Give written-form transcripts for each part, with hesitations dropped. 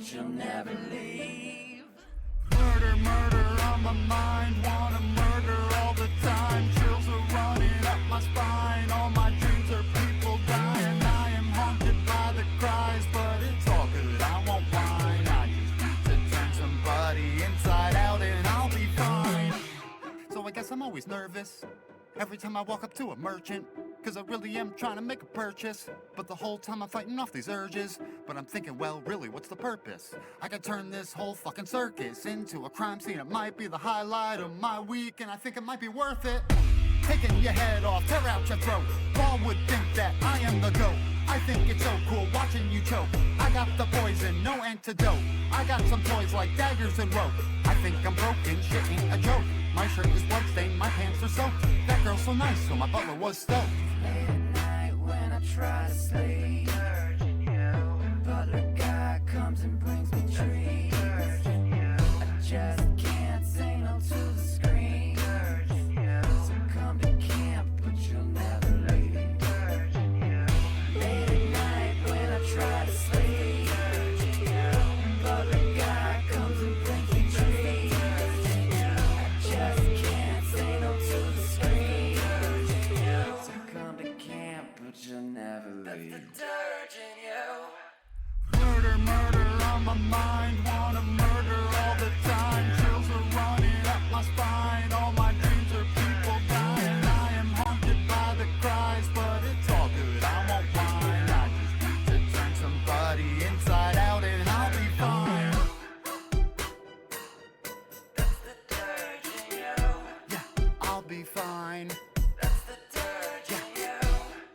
but you'll never leave. Murder, murder on my mind, wanna murder all the time. Chills are running up my spine, all my dreams are people dying. I am haunted by the cries, but it's all good, I won't whine. I just need to turn somebody inside out and I'll be fine. So I guess I'm always nervous every time I walk up to a merchant, cause I really am trying to make a purchase. But the whole time I'm fighting off these urges. But I'm thinking, well, really, what's the purpose? I could turn this whole fucking circus into a crime scene. It might be the highlight of my week, and I think it might be worth it. Taking your head off, tear out your throat. Paul would think that I am the GOAT. I think it's so cool watching you choke. I got the poison, no antidote. I got some toys like daggers and rope. I think I'm broken, shit ain't a joke. My shirt is bloodstained, my pants are soaked. That girl's so nice, so my butler was stoked. Late at night when I try to sleep, butler guy comes and brings me treats. I just can't say no to the screen. So come to camp, but you'll never leave. Late at night when I try to sleep, butler guy comes and brings me treats. I just can't say no to the screen. So come to camp, but you'll never leave. That's the dirge in you. Murder, murder on my mind, wanna murder all the time. Chills are running up my spine, all my dreams are people dying. I am haunted by the cries, but it's all good, I won't whine. I just need to turn somebody inside out and I'll be fine. That's the dirge in you. Yeah, I'll be fine. That's the dirge in you.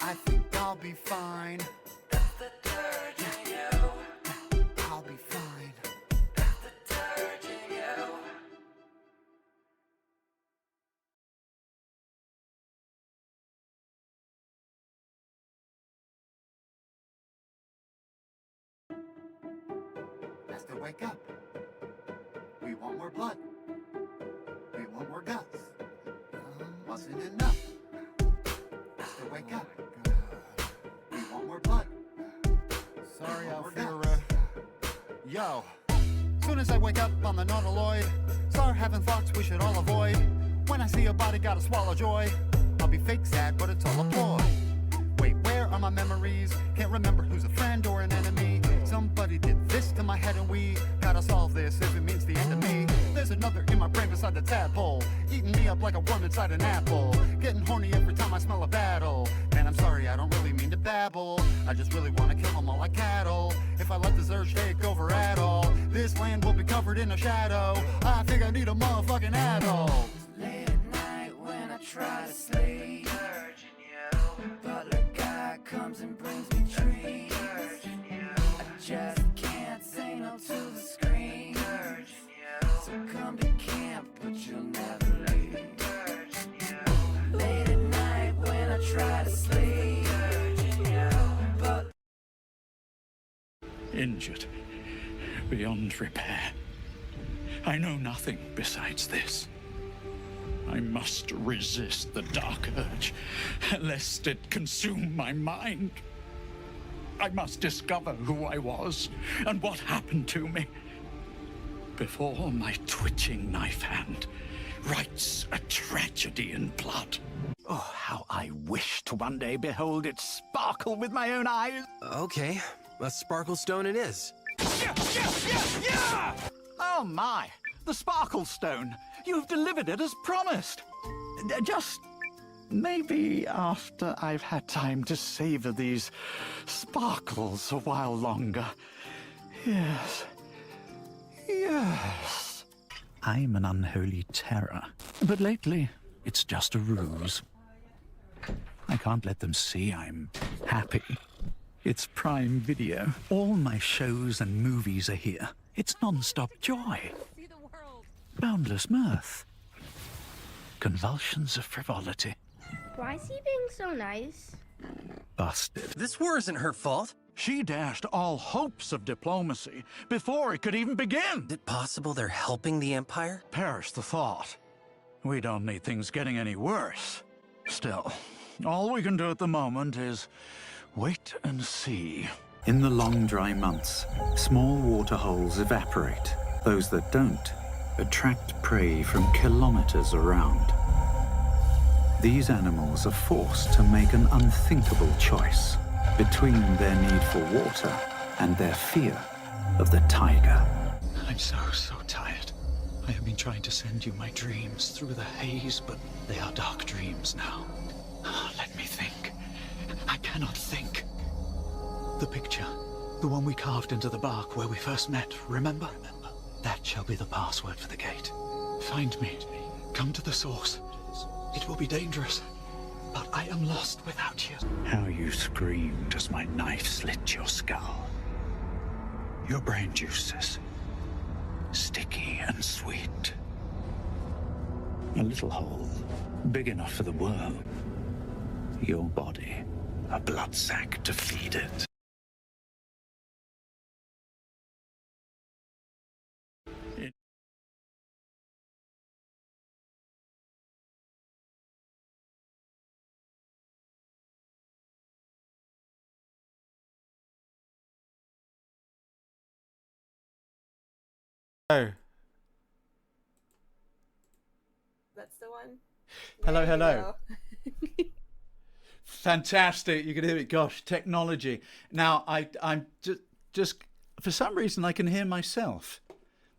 I think I'll be fine. That's the dirge in you. I'll be fine. That's the dirge in you. Master, wake up. We want more blood. We want more guts. Wasn't enough. Master, wake up. We want more blood. Sorry, Alfira. Yo. Soon as I wake up on the nautiloid, start having thoughts we should all avoid. When I see a body, gotta swallow joy. I'll be fake sad, but it's all a ploy. Wait, where are my memories? Can't remember who's a friend or an enemy. Somebody did this to my head and we gotta solve this if it means the end of me. There's another in my brain beside the tadpole, eating me up like a worm inside an apple. Getting horny every time I smell a battle. Man, I'm sorry, I don't really mean to babble. I just really wanna kill them all like cattle. If I let this urge take over at all, this land will be covered in a shadow. I think I need a motherfucking adult. Late at night when I try to sleep, butler guy comes and brings me treats. I just can't say no to the screen. So come to camp, but you'll never leave. Late at night when I try to sleep, but Injured beyond repair. I know nothing besides this. I must resist the dark urge, lest it consume my mind. I must discover who I was and what happened to me before my twitching knife hand writes a tragedy in blood. Oh, how I wish to one day behold it sparkle with my own eyes. Okay, a sparkle stone it is. Yeah! Oh my, the sparkle stone. You've delivered it as promised. Just maybe after I've had time to savor these sparkles a while longer. Yes. Yes. I'm an unholy terror, but lately it's just a ruse. I can't let them see I'm happy. It's Prime Video. All my shows and movies are here. It's non-stop joy. Boundless mirth. Convulsions of frivolity. Why is he being so nice? Busted. This war isn't her fault. She dashed all hopes of diplomacy before it could even begin. Is it possible they're helping the Empire? Perish the thought. We don't need things getting any worse. Still, all we can do at the moment is wait and see. In the long dry months, small water holes evaporate. Those that don't attract prey from kilometers around. These animals are forced to make an unthinkable choice between their need for water and their fear of the tiger. I'm so tired. I have been trying to send you my dreams through the haze, but they are dark dreams now. Let me think. I cannot think. The picture, the one we carved into the bark where we first met, remember? That shall be the password for the gate. Find me. Come to the source. It will be dangerous, but I am lost without you. How you screamed as my knife slit your skull. Your brain juices, sticky and sweet. A little hole, big enough for the worm. Your body, a blood sac to feed it. Oh, That's the one. hello, There you hello. go. Fantastic. You can hear it. Gosh, technology. Now, I'm just, for some reason, I can hear myself.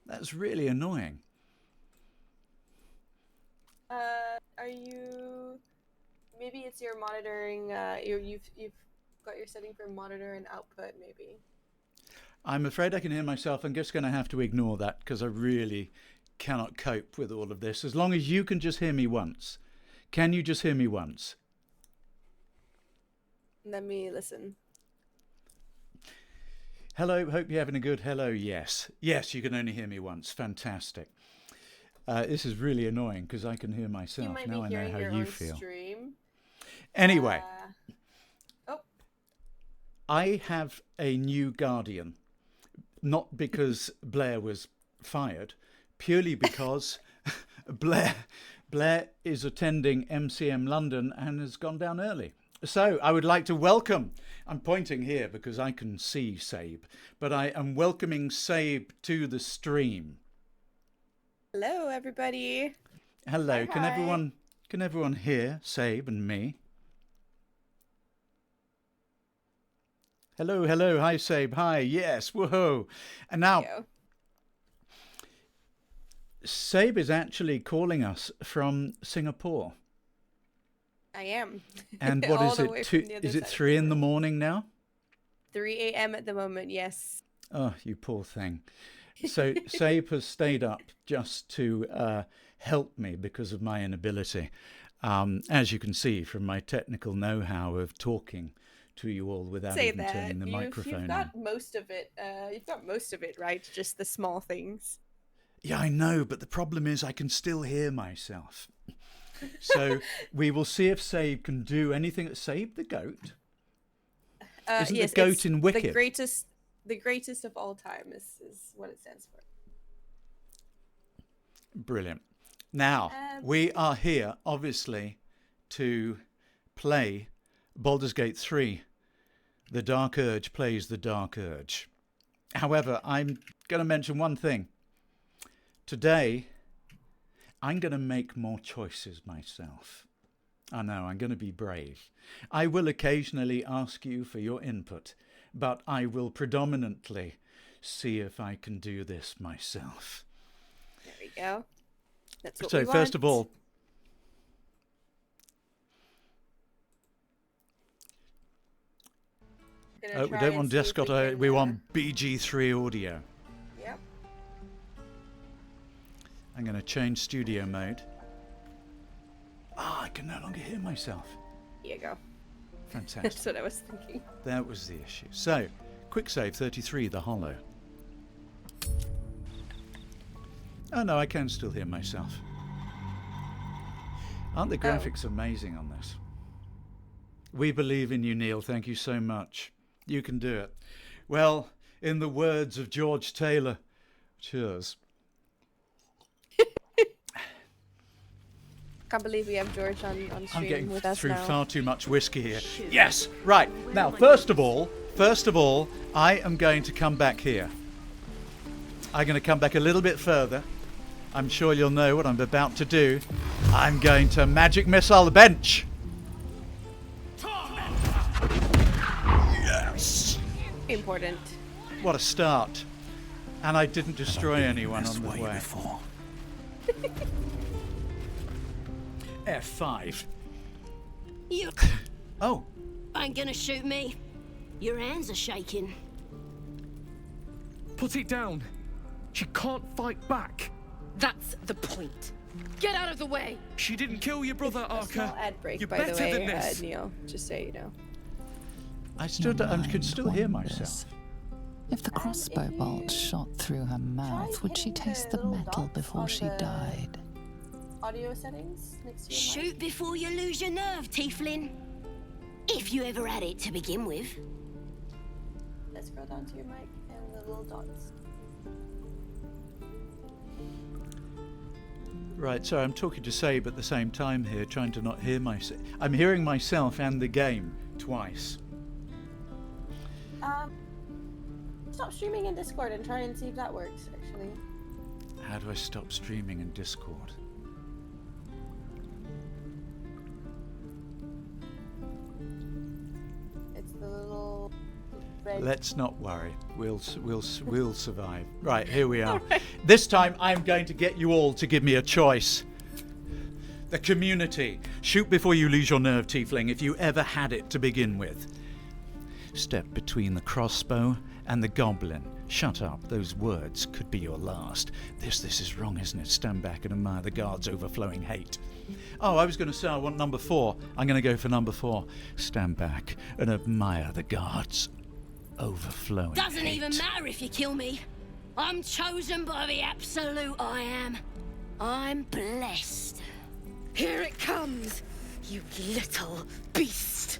That's really annoying. Are you? Maybe it's your monitoring. You've got your setting for monitor and output. Maybe. I'm afraid I can hear myself. I'm just going to have to ignore that because I really cannot cope with all of this. As long as you can just hear me once. Can you just hear me once? Let me listen. Hello, hope you're having a good hello. Yes. Yes, you can only hear me once. Fantastic. This is really annoying because I can hear myself. You might Now be I know hearing how your you own feel. stream. Anyway, Oh, I have a new guardian. Not because Blair was fired, purely because Blair is attending MCM London and has gone down early. So I would like to welcome, I'm pointing here because I can see Sabe, but I am welcoming Sabe to the stream. hello, everybody. Hello, Hi, hi. can everyone hear Sabe and me? Hello, hello, hi Sabe, hi, yes, woohoo. And now, Go. Sabe is actually calling us from Singapore. I am. And what All is the it? way from the other Is it side of 3 in the world. morning now? 3 a.m. at the moment. Yes. Oh, you poor thing. So Sabe has stayed up just to help me because of my inability. As you can see from my technical know-how of talking to you all without Say even that turning the microphone you've on. got most of it. You've got most of it right. Just the small things. Yeah, I know, but the problem is I can still hear myself. So we will see if Sabe can do anything. Sabe the goat? Isn't Yes, the goat it's in Wicked? the greatest of all time is what it stands for. Brilliant. Now, we are here, obviously, to play Baldur's Gate 3. The Dark Urge plays the Dark Urge. However, I'm going to mention one thing. Today, I'm going to make more choices myself. I know, I'm going to be brave. I will occasionally ask you for your input, but I will predominantly see if I can do this myself. There we go. That's what So we first of all, we don't want Desktop, we want BG3 audio. Yep. I'm going to change studio mode. I can no longer hear myself. Here you go. Fantastic. That's what I was thinking. That was the issue. So, quick save 33, the hollow. Oh no, I can still hear myself. Aren't the graphics amazing on this? We believe in you, Neil. Thank you so much. You can do it. Well, in the words of George Taylor, cheers. Can't believe we have George on I'm stream getting with us through now. far too much whiskey here. Yes, right. Now, first of all, First of all, I am going to come back here. I'm going to come back a little bit further. I'm sure you'll know what I'm about to do. I'm going to magic missile the bench. Yes. Important. What a start. And I didn't destroy anyone on the way. Before. F5. You Oh, ain't gonna shoot me. Your hands are shaking. Put it down. She can't fight back. That's the point. Get out of the way. She didn't kill your brother, A small Arca. ad break, You're by the better way, than this. Neil. Just so you know. I could still hear myself. If the crossbow bolt shot through her mouth, would she taste the metal before she died? Audio settings next to your mic. Shoot before you lose your nerve, Tieflin. If you ever had it to begin with. Let's scroll down to your mic and the little dots. Right, so I'm talking to Sabe at the same time here, trying to not hear myself. I'm hearing myself and the game twice. Stop streaming in Discord and try and see if that works, actually. How do I stop streaming in Discord? It's the little red... Let's not worry. We'll survive. Right, here we are. Right. This time I'm going to get you all to give me a choice. The community. Shoot before you lose your nerve, Tiefling, if you ever had it to begin with. Step between the crossbow and the goblin. Shut up, those words could be your last. This is wrong, isn't it? Stand back and admire the guard's overflowing hate. Oh, I was going to say I want number 4. I'm going to go for number 4. Stand back and admire the guard's overflowing Doesn't hate. even matter if you kill me. I'm chosen by the absolute I am. I'm blessed. Here it comes, you little beast.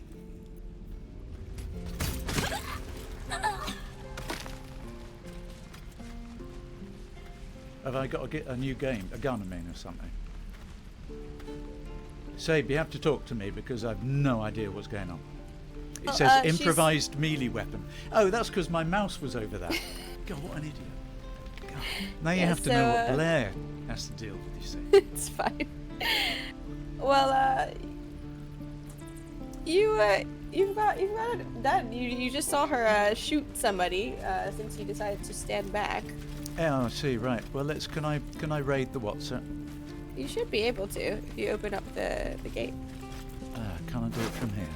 Have I got to get a new game, a gun, I mean, or something? Sabe, you have to talk to me because I've no idea what's going on. It says improvised melee weapon. Oh, that's because my mouse was over there. God, what an idiot. God. Now you have to know what Blair has to deal with, you see. It's fine. Well, you've got it done. You just saw her shoot somebody since you decided to stand back. Oh, I see, right. Well, can I raid the WhatsApp? You should be able to if you open up the gate. Can I do it from here?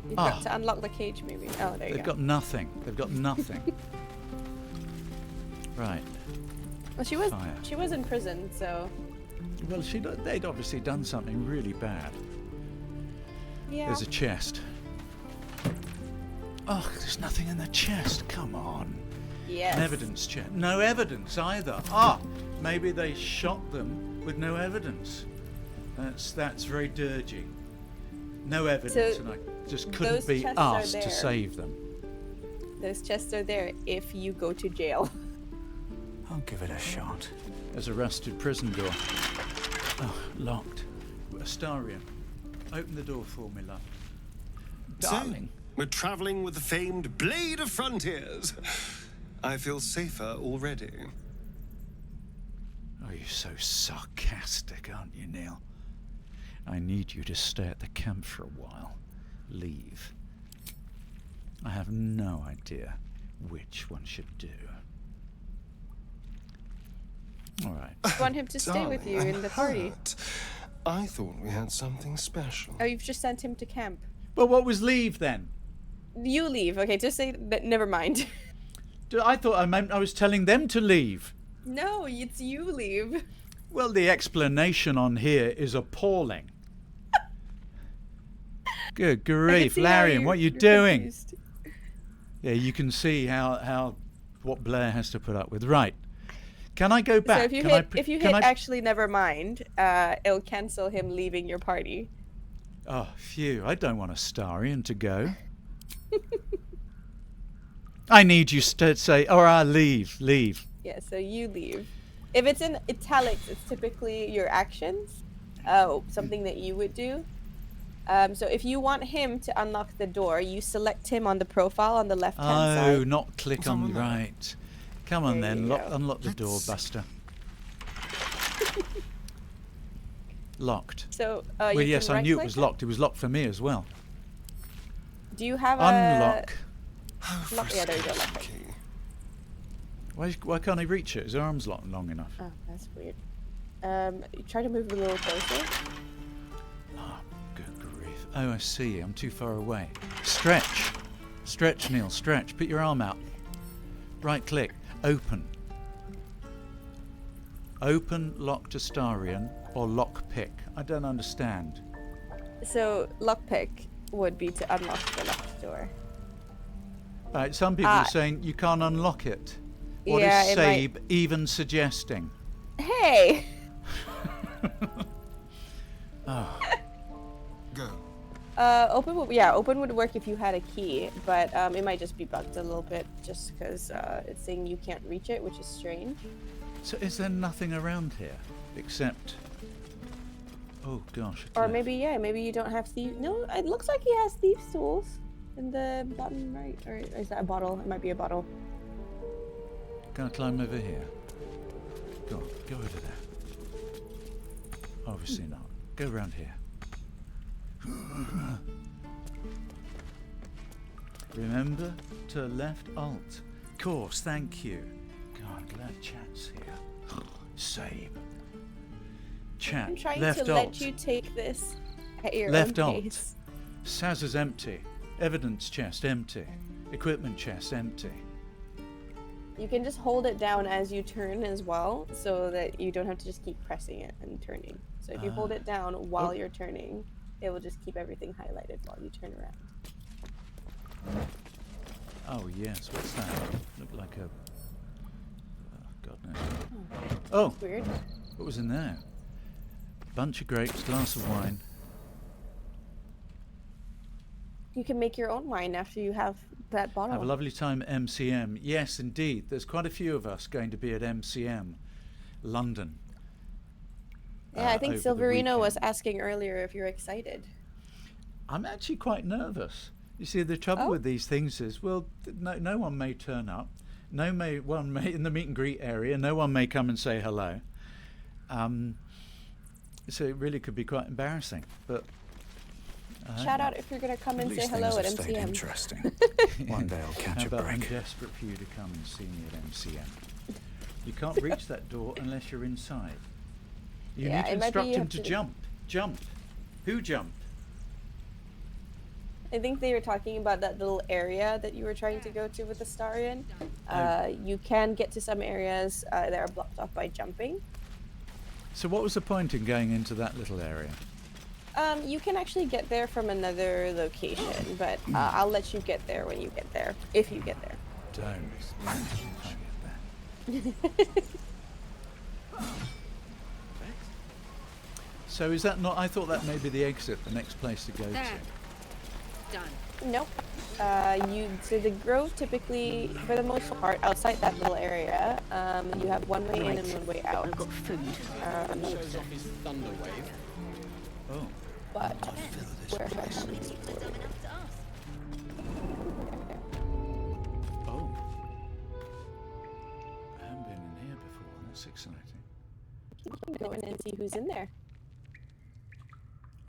You've got to unlock the cage, maybe. Oh, there you go. They've got nothing. They've got nothing. Right. Well, she was in prison, so. Well, they'd obviously done something really bad. Yeah. There's a chest. Oh, there's nothing in the chest. Come on. Yes. An evidence chest. No evidence either. Maybe they shot them with no evidence. That's very dirgy. No evidence, So and I just couldn't be chests are asked to there. save them. Those chests are there if you go to jail. I'll give it a shot. There's a rusted prison door. Oh, locked. Astarion, open the door for me, love. Darling. So, we're traveling with the famed Blade of Frontiers. I feel safer already. Oh, you're so sarcastic, aren't you, Neil? I need you to stay at the camp for a while. Leave. I have no idea which one should do. All right. You want him to stay with you in the party. I thought we had something special. Oh, you've just sent him to camp. Well, what was leave then? You leave. Okay, just say that. Never mind. I thought I was telling them to leave. No, it's you leave. Well, the explanation on here is appalling. Good grief, Larian, what are you doing? Confused. Yeah, you can see how what Blair has to put up with. Right. Can I go back? So if you hit actually never mind, it'll cancel him leaving your party. Oh, phew. I don't want Astarion to go. I need you to say, leave. Yeah, so you leave. If it's in italics, it's typically your actions. Oh, something that you would do. So if you want him to unlock the door, you select him on the profile on the left-hand Oh, side. not click on the right. Come on There then, you go. unlock the door, Buster. Locked. So Well, you yes, can I knew it right-click was locked. It was locked for me as well. Do you have Unlock. Lock, yeah, there you go. Lock. Why can't he reach it? His arm's not long enough. Oh, that's weird. Try to move a little closer. Oh, good grief. Oh, I see. I'm too far away. Stretch. Stretch, Neil. Stretch. Put your arm out. Right click. Open. Open lock to Starion or lock pick. I don't understand. So lockpick would be to unlock the locked door. Right, some people are saying you can't unlock it. What yeah, is Sabe even suggesting? Hey! Oh. Go. Open would work if you had a key, but it might just be bugged a little bit just because it's saying you can't reach it, which is strange. So is there nothing around here except... Oh gosh. Or maybe you don't have thief. No, it looks like he has thief's tools in the bottom right. Or is that a bottle? It might be a bottle. Gonna climb over here. Go on, go over there. Obviously not. Go around here. Remember to left alt. Course, thank you. God, glad chat's here. Save. Chat. I'm trying left to alt. let you take this at your Left own alt. pace. Saz is empty. Evidence chest empty. Equipment chest empty. You can just hold it down as you turn as well, so that you don't have to just keep pressing it and turning. So if you hold it down while you're turning, it will just keep everything highlighted while you turn around. Oh yes, what's that? Looked like a... God knows. Oh! Weird. What was in there? Bunch of grapes, glass of wine. You can make your own wine after you have that bottle. Have a lovely time at MCM. Yes, indeed. There's quite a few of us going to be at MCM, London. Yeah, I think over the Silverino was weekend. asking earlier if you're excited. I'm actually quite nervous. You see, the trouble with these things is, well, no one may turn up. One may in the meet and greet area. No one may come and say hello. So it really could be quite embarrassing. But Shout out if you're gonna come and say hello at MCM. Interesting. One day I'll catch How a about I'm break. desperate for you to come and see me at MCM. You can't reach that door unless you're inside. You Yeah, need to it might be instruct you him have to to- jump. Jump. Who jumped? I think they were talking about that little area that you were trying to go to with the Starion. You can get to some areas that are blocked off by jumping. So what was the point in going into that little area? You can actually get there from another location, but I'll let you get there when you get there, if you get there. Don't. I get that. So is that not... I thought that may be the exit, the next place to go to. Done. Nope. So the Grove typically, for the most part, outside that little area, you have one way in and one way out. I've got food. Shows off his thunder wave. Oh. But where have we? Oh. I haven't been in here before. That's exciting. You can go in and see who's in there.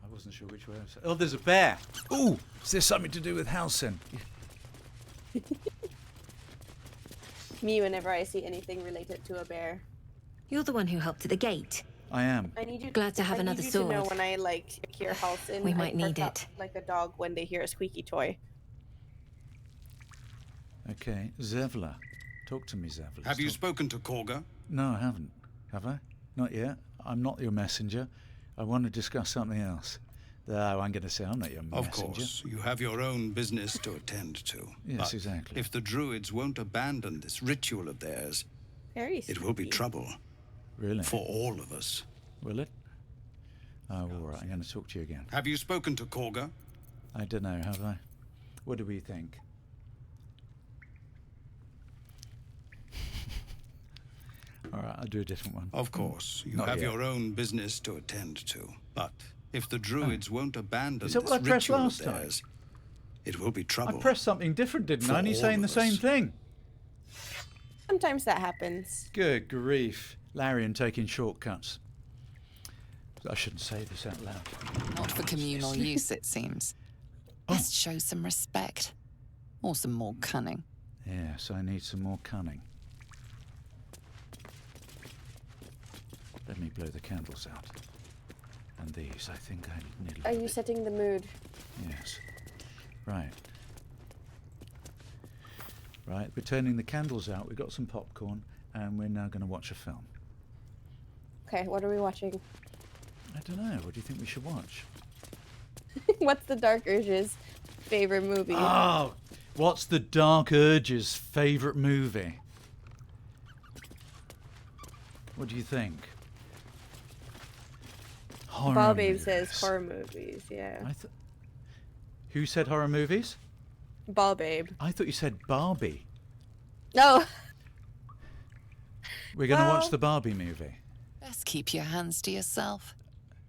I wasn't sure which way I was... Oh, there's a bear! Ooh! Is there something to do with Halcyon? Me, whenever I see anything related to a bear. You're the one who helped at the gate. I am. I need you. Glad to have I another need you to know sword. when I hear Halcyon. We I might need perk up it. like a dog when they hear a squeaky toy. Okay, Zevla. Talk to me, Zevla. Have you spoken to Korga? No, I haven't. Have I? Not yet. I'm not your messenger. I want to discuss something else. Though I'm going to say I'm not your messenger. Of course, you have your own business to attend to. Yes, But exactly. if the druids won't abandon this ritual of theirs, Very it will be spooky. trouble. Really? For all of us. Will it? Oh, all right. I'm going to talk to you again. Have you spoken to Korga? I don't know, have I? What do we think? All right, I'll do a different one. Of course, you Not have yet. your own business to attend to. But If the druids won't abandon Is that what I this pressed ritual last of time? theirs, it will be I trouble. pressed something different, didn't I? For And you're all saying the of same us. thing. Sometimes that happens. Good grief. Larian taking shortcuts. I shouldn't say this out loud. Not for communal use, it seems. Best show some respect. Or some more cunning. Yes, I need some more cunning. Let me blow the candles out. And these, I think I need a Are little you bit. setting the mood? Yes. Right. Right, we're turning the candles out. We've got some popcorn, and we're now going to watch a film. Okay, what are we watching? I don't know. What do you think we should watch? What's the Dark Urge's favorite movie? Oh, what's the Dark Urge's favourite movie? What do you think? Horror Ball Babe movies. says horror movies, yeah. Who said horror movies? Ball Babe. I thought you said Barbie. No. We're going to watch the Barbie movie. Best keep your hands to yourself.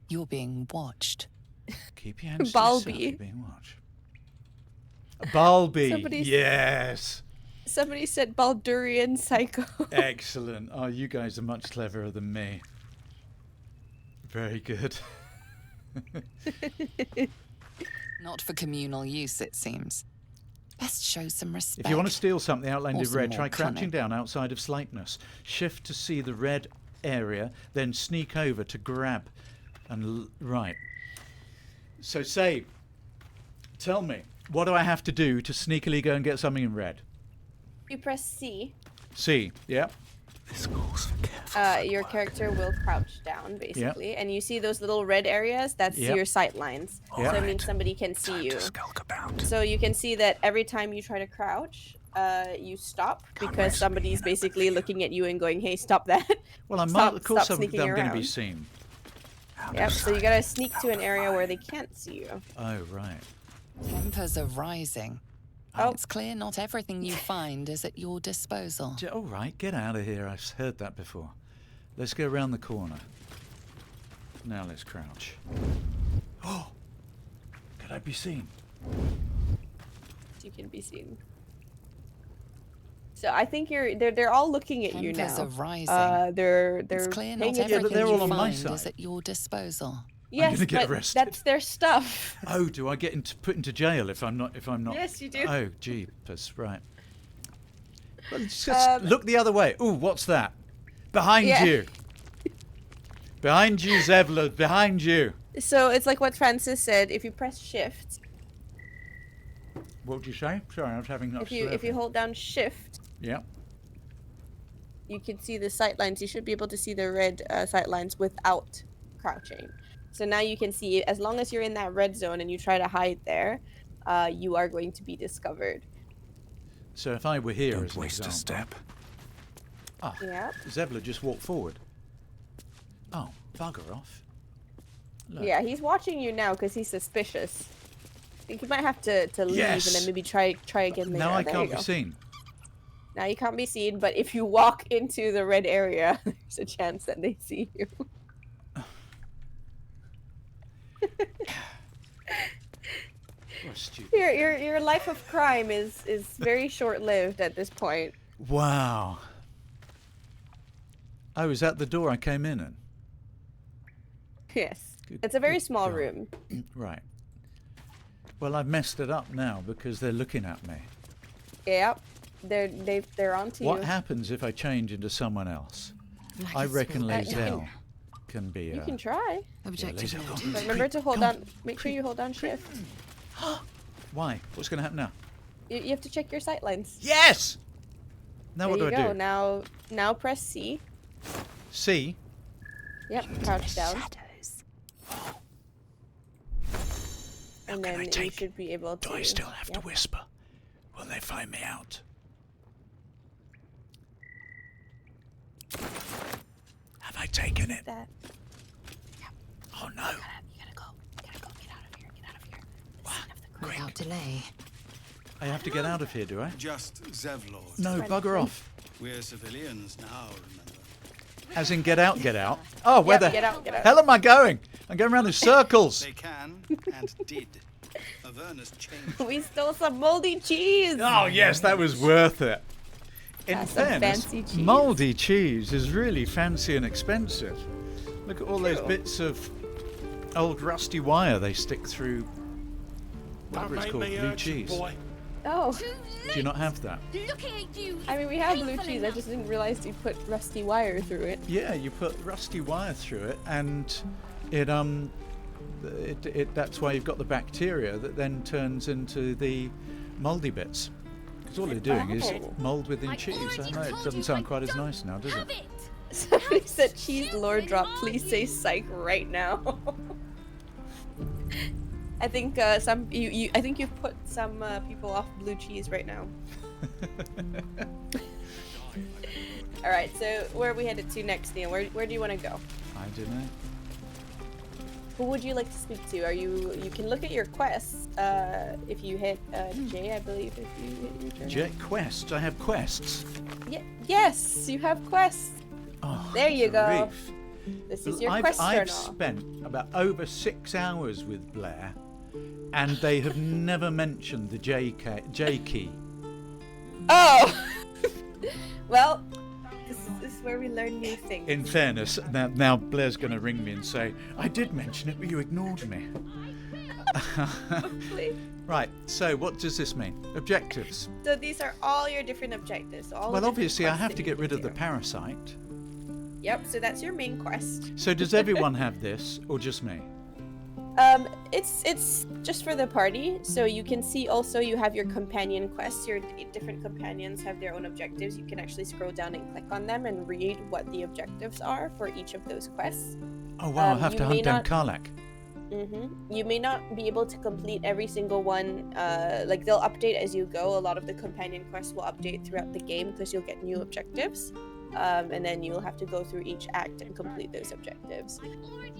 You're being watched. Keep your hands Balby. to yourself. You're being watched. Balby. Somebody's- Yes. Somebody said Baldurian Psycho. Excellent. Oh, you guys are much cleverer than me. Very good. Not for communal use, it seems. Best show some respect. If you want to steal something outlined Or in some red, more try crouching cunning. down outside of slightness. Shift to see the red area, then sneak over to grab. And right. So say, tell me, what do I have to do to sneakily go and get something in red? You press C. C, yeah. This calls for careful. Your character will crouch down, basically. And you see those little red areas? That's Yep. your sight lines. Yep. So it means somebody can see Time you. to skulk about. So you can see that every time you try to crouch, you stop because somebody's basically looking at you and going, "Hey, stop that!" Well, I might, Stop- of course, stop I'm sneaking going to be around. seen. Yep. So you gotta sneak to an area where they can't see you. Oh, right. Tempers are rising. Oh. It's clear not everything you find is at your disposal. All right, get out of here. I've heard that before. Let's go around the corner. Now let's crouch. Oh! Could I be seen? You can be seen. So I think they're all looking at you Tempers now. are rising. They're It's clear paying not attention. everything they're you all on my find is side. at your disposal. Yes, gonna get but arrested. that's their stuff. Oh, do I get put into jail if I'm not? Yes, you do. Oh, jeepers, right. Well, just look the other way. Ooh, what's that? Behind Yeah. you. Behind you, Zevla. Behind you. So it's like what Francis said. If you press Shift, What would you say? Sorry, I was having if you hold down Shift, Yeah. you can see the sight lines. You should be able to see the red sight lines without crouching. So now you can see, as long as you're in that red zone and you try to hide there, you are going to be discovered. So if I were here, Don't as an waste a example- step. Ah, Yeah. Zevla just walked forward. Oh, bugger off. Look. Yeah, he's watching you now because he's suspicious. I think you might have to leave Yes. and then maybe try again later. Now I There can't you be go. seen. Now you can't be seen, but if you walk into the red area, there's a chance that they see you. What a stupid. Your life of crime is very short lived at this point. Wow. Oh, is that the door I came in in? Yes, Good- it's a very good small God. room. Right. Well, I've messed it up now because they're looking at me. Yep, they're onto What you. happens if I change into someone else? Like I a reckon squirrel. Lazelle can be. You can try. Objective Lazelle, noted. go on. But remember to hold Come on. down. Make sure you hold down Shift. Why? What's going to happen now? You have to check your sight lines. Yes. Now There what do you I go. do? Now press C. C. Yep, crouch down. Shadows. And can I then you take should be able to. Do I still have to Yep. whisper? Will they find me out? Have I taken it? That. Oh no. You gotta go. Get out of here. Get out of here. The scene of the crime. Without delay. I have to get out of here, do I? Just Zevlord. No, bugger off. We're civilians now, remember? As in, get out, get out. Oh, where Yep, the get out, get out. hell am I going? I'm going around in circles. They can and did. Avernus changed. We stole some moldy cheese. Oh yes, that was worth it. In That's some fairness, fancy cheese. mouldy cheese is really fancy and expensive. Look at all those True. bits of old rusty wire they stick through. Whatever it's Don't called, make me blue urgent, cheese. boy. Oh, Do you not have that? Looking at you. I mean, we have blue cheese. I just didn't realize you put rusty wire through it. Yeah, you put rusty wire through it, and it that's why you've got the bacteria that then turns into the mouldy bits. Because all they're doing is Oh. mould within cheese. I know it doesn't sound quite as nice now, does it? Somebody said cheese lore drop. Please say psych right now. I think I think you've put some people off blue cheese right now. All right, so where are we headed to next, Neil? Where do you want to go? I don't know. Who would you like to speak to? You can look at your quests if you hit J, I believe, if you hit your turn. Jet quests. I have quests. Yes, you have quests. Oh, There you go. grief. This is your I've quest I've journal. spent about over 6 hours with Blair, and they have never mentioned the J key. Oh! Well, this is where we learn new things. In fairness, now Blair's going to ring me and say, I did mention it, but you ignored me. Right, so what does this mean? Objectives. So these are all your different objectives. All the Well, different obviously, I quests have that to you get can rid of the do. parasite. Yep, so that's your main quest. So does everyone have this, or just me? It's just for the party. So you can see also you have your companion quests. Your different companions have their own objectives. You can actually scroll down and click on them and read what the objectives are for each of those quests. Oh, wow, I have you to may hunt down not- Karlak. You may not be able to complete every single one. Like they'll update as you go. A lot of the companion quests will update throughout the game because you'll get new objectives. And then you'll have to go through each act and complete those objectives.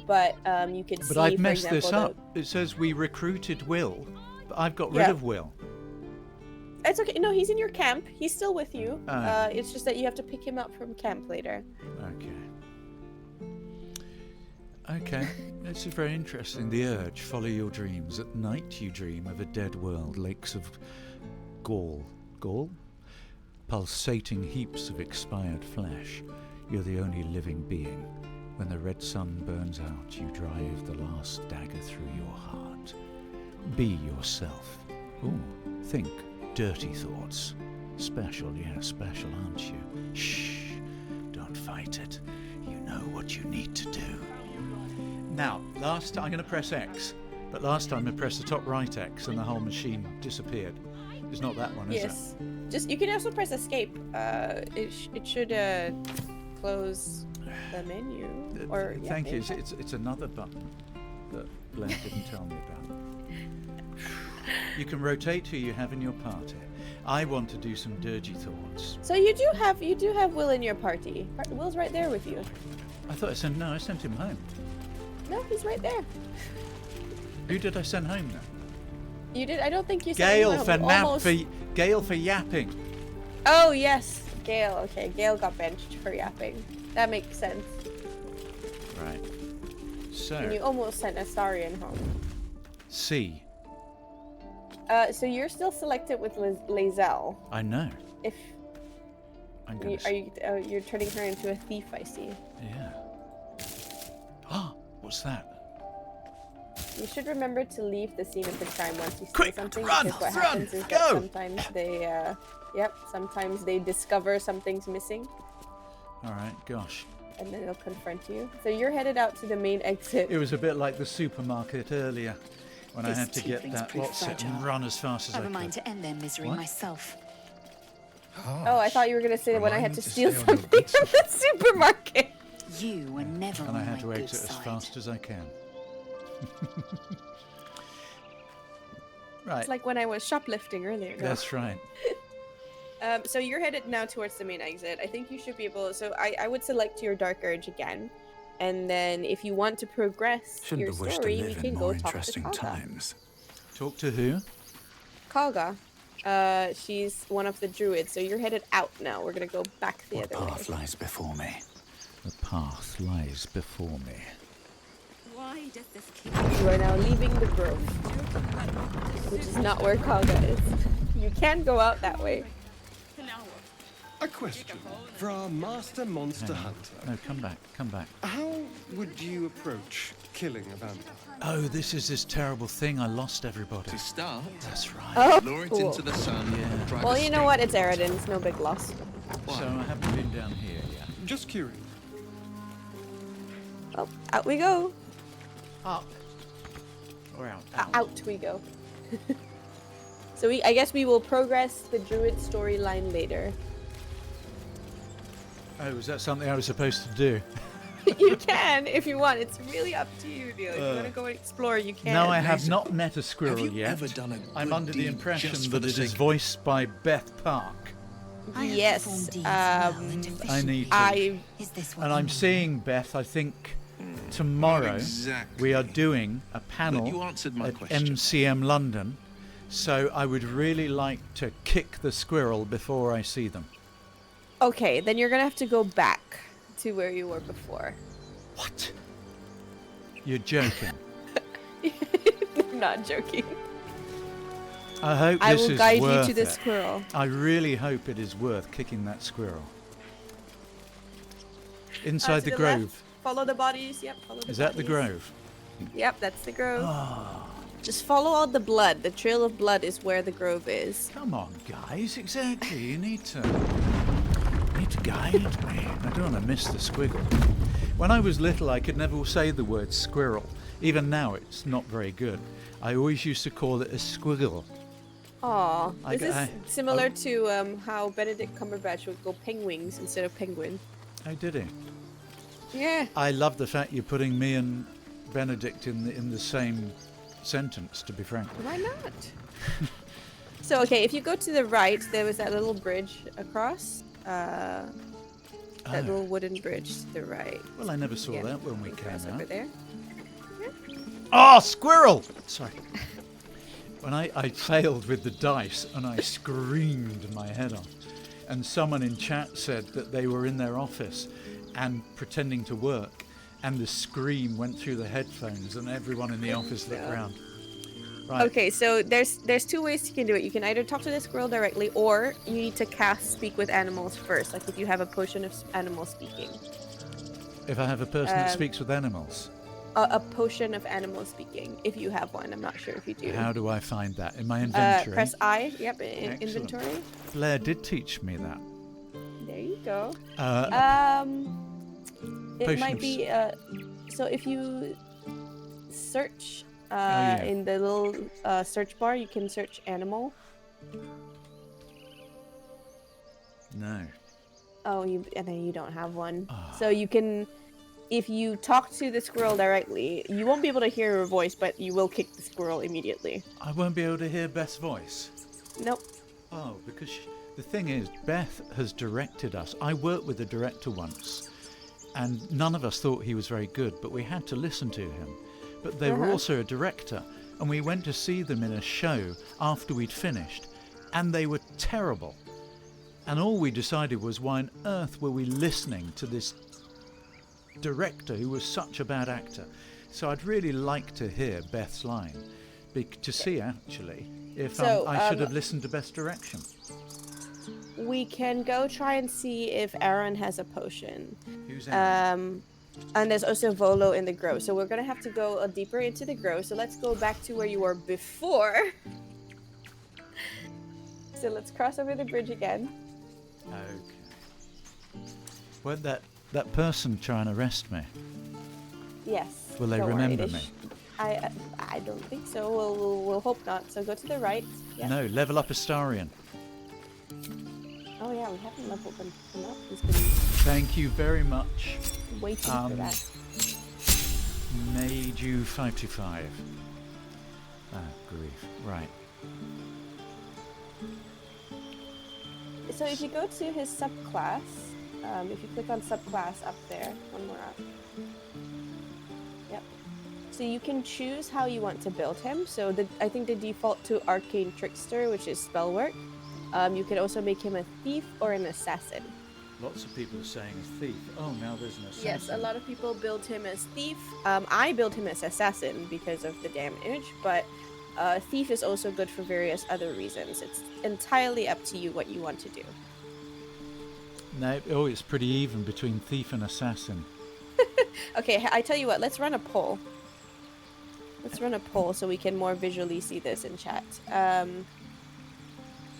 But you can see, But I've for messed this example, up. It says we recruited Will, but I've got rid of Will. It's okay. No, he's in your camp. He's still with you. Oh. It's just that you have to pick him up from camp later. Okay, this is very interesting. The urge, follow your dreams. At night you dream of a dead world, lakes of gall. Pulsating heaps of expired flesh. You're the only living being. When the red sun burns out, you drive the last dagger through your heart. Be yourself. Ooh, think dirty thoughts. Special, yeah, special, aren't you? Shh, don't fight it. You know what you need to do. Now, last time I'm going to press X, but last time I pressed the top right X and the whole machine disappeared. It's not that one, is Yes. Just you can also press escape. It should close the menu. it? Or yeah, Thank you. maybe. It's another button that Blair didn't tell me about. You can rotate who you have in your party. I want to do some dirty thoughts. So you do have Will in your party. Will's right there with you. I thought I sent him home. No, he's right there. Who did I send home then? You did. I don't think you said Gale for yapping. Oh yes, Gale. Okay, Gale got benched for yapping. That makes sense. Right. So. And you almost sent Astarion home. C. So you're still selected with Lae'zel. I know. If I'm gonna. you're turning her into a thief, I see. Yeah. Oh, what's that? You should remember to leave the scene of the crime once you see Quick, something, run, because what run, happens is go! that sometimes they, sometimes they discover something's missing, All right, gosh. and then they'll confront you. So you're headed out to the main exit. It was a bit like the supermarket earlier, when I This had to get tiefling's that pretty lot set and fragile. run as fast as I I have a could. mind to end their misery What? myself. Oh, I thought you were gonna say when I had Remind to to steal stay on your something from the supermarket. You were never And on I had my to good exit as side. fast as I can. Right. It's like when I was shoplifting earlier. No? That's right. So you're headed now towards the main exit. I think you should be able. So I would select your Dark Urge again, and then if you want to progress Shouldn't your have wished to story, we live can in go more talk to interesting Kalga. times. Talk to who? Kalga. She's one of the druids. So you're headed out now. We're gonna go back the What other way. path lies before me? The path lies before me. Why You are now leaving the grove, which is not where Kaga is. You can go out that way. A question for our master monster hunter. No, come back, come back. How would you approach killing a vampire? Oh, this is this terrible thing. I lost everybody. To start, That's right. Oh, lure it cool. into the sun. Yeah. Drive Well, a you know stake. what? It's Aridin. It's no big loss. So I haven't been down here yet. Just curious. Oh, out we go. Up. Or out. Out we go. So I guess we will progress the druid storyline later. Oh, is that something I was supposed to do? You can if you want. It's really up to you, Neil. If you want to go and explore, you can. No, I have not met a squirrel Have you yet. ever done a I'm good under the deed impression just for that the it is sake- voiced by Beth Park. Yes. I need to. And I'm seeing Beth, I think, tomorrow. exactly. We are doing a But panel you answered my at question. MCM London. So I would really like to kick the squirrel before I see them. Okay, then you're gonna have to go back to where you were before. What? You're joking. I'm not joking. I hope I this will is guide you worth to the it. squirrel. I really hope it is worth kicking that squirrel. Inside To the the grove. left, follow the bodies. Yep, follow the Is that the bodies. grove? Yep, that's the grove. Oh, Just follow all the blood. The trail of blood is where the grove is. come on, guys. Exactly. You need to guide me. I don't want to miss the squiggle. When I was little, I could never say the word squirrel. Even now, it's not very good. I always used to call it a squiggle. Aw, I this got- is similar to how Benedict Cumberbatch would go penguins instead of penguin. How did he? Yeah. I love the fact you're putting me and Benedict in the same sentence, to be frank. Why not? So, okay, if you go to the right, there was that little bridge across. That little wooden bridge to the right. Well, I never saw Yeah, that when we came across out. over there. Oh, squirrel! Sorry. When I failed with the dice and I screamed my head off. And someone in chat said that they were in their office and pretending to work, and the scream went through the headphones and everyone in the office looked around. Right. Okay, so there's two ways you can do it. You can either talk to the squirrel directly, or you need to cast Speak with Animals first, like if you have a potion of animal speaking. If I have a person that speaks with animals, A potion of animal speaking, if you have one. I'm not sure if you do. how do I find that? In my inventory? Press I, yep, in Excellent. inventory. Blair did teach me that. There you go. It Potion might of be, so if you search yeah. in the little search bar, you can search animal. No. Oh, and then you don't have one. So you can, if you talk to the squirrel directly, you won't be able to hear her voice, but you will kick the squirrel immediately. I won't be able to hear Beth's voice. Nope. Oh, because the thing is, Beth has directed us. I worked with a director once, and none of us thought he was very good, but we had to listen to him. But they were also a director, and we went to see them in a show after we'd finished, and they were terrible. And all we decided was, why on earth were we listening to this director who was such a bad actor? So I'd really like to hear Beth's line, to see actually if I should have listened to Beth's direction. We can go try and see if Aaron has a potion. Who's Aaron? And there's also Volo in the grove. So we're going to have to go deeper into the grove. So let's go back to where you were before. So let's cross over the bridge again. Okay. Won't that person try and arrest me? Yes. Will they don't worry, remember me? I don't think so. We'll hope not. So go to the right. Yeah. No, level up Astarion. Oh yeah, we haven't leveled him up. He's been Thank you very much. waiting for that. Made you 525. Ah, grief. Right. So if you go to his subclass, if you click on subclass up there, one more up. Yep. So you can choose how you want to build him. So I think the default to Arcane Trickster, which is spell work. You can also make him a thief or an assassin. Lots of people are saying a thief. Oh, now there's an assassin. Yes, a lot of people build him as thief. I build him as assassin because of the damage, but thief is also good for various other reasons. It's entirely up to you what you want to do. No, oh, it's pretty even between thief and assassin. Okay, I tell you what, let's run a poll. Let's run a poll so we can more visually see this in chat.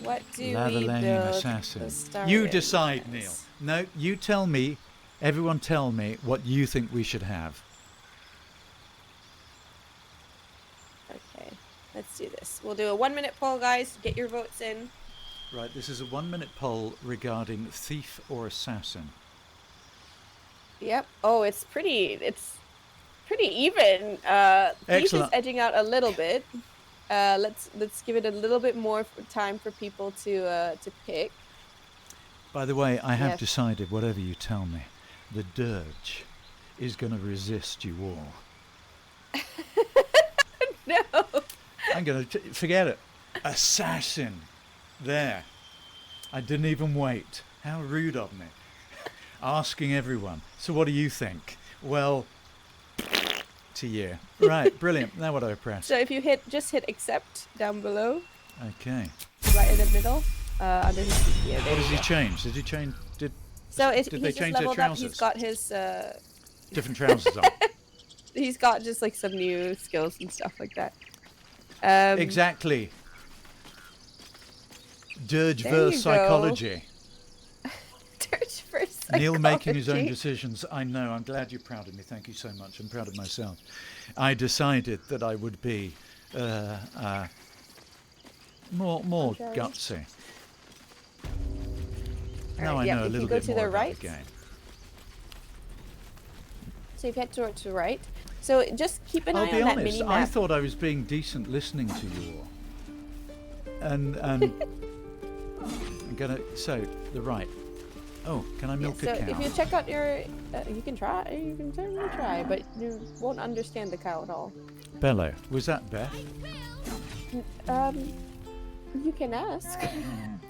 What do we build assassin. You decide, Neil. No, you tell me. Everyone tell me what you think we should have. Okay, let's do this. We'll do a 1-minute poll, guys. Get your votes in. Right, this is a 1-minute poll regarding thief or assassin. Yep. Oh, it's pretty even. Thief is edging out a little bit. Let's give it a little bit more time for people to pick. By the way, I have decided, whatever you tell me, the dirge is going to resist you all. No. I'm going to forget it. Assassin. There. I didn't even wait. How rude of me. Asking everyone. So what do you think? Well, to you. Right, brilliant. Now what do I press? So if you just hit accept down below. Okay. Right in the middle. Under his, yeah, what does he change? Did he change? Did they change their trousers? He's got his different trousers on. He's got just like some new skills and stuff like that. Exactly. Dirge verse psychology. Dirge verse psychology. Neil making his own decisions. I know. I'm glad you're proud of me. Thank you so much. I'm proud of myself. I decided that I would be more gutsy. Now I know a little bit more about the game. So you get to the right. So just keep an eye on that mini map. I thought I was being decent listening to you all. And I'm gonna the right. Oh, can I milk a cow? So if you check out your, you can try. You can certainly try, but you won't understand the cow at all. Bello, was that Beth? You can ask.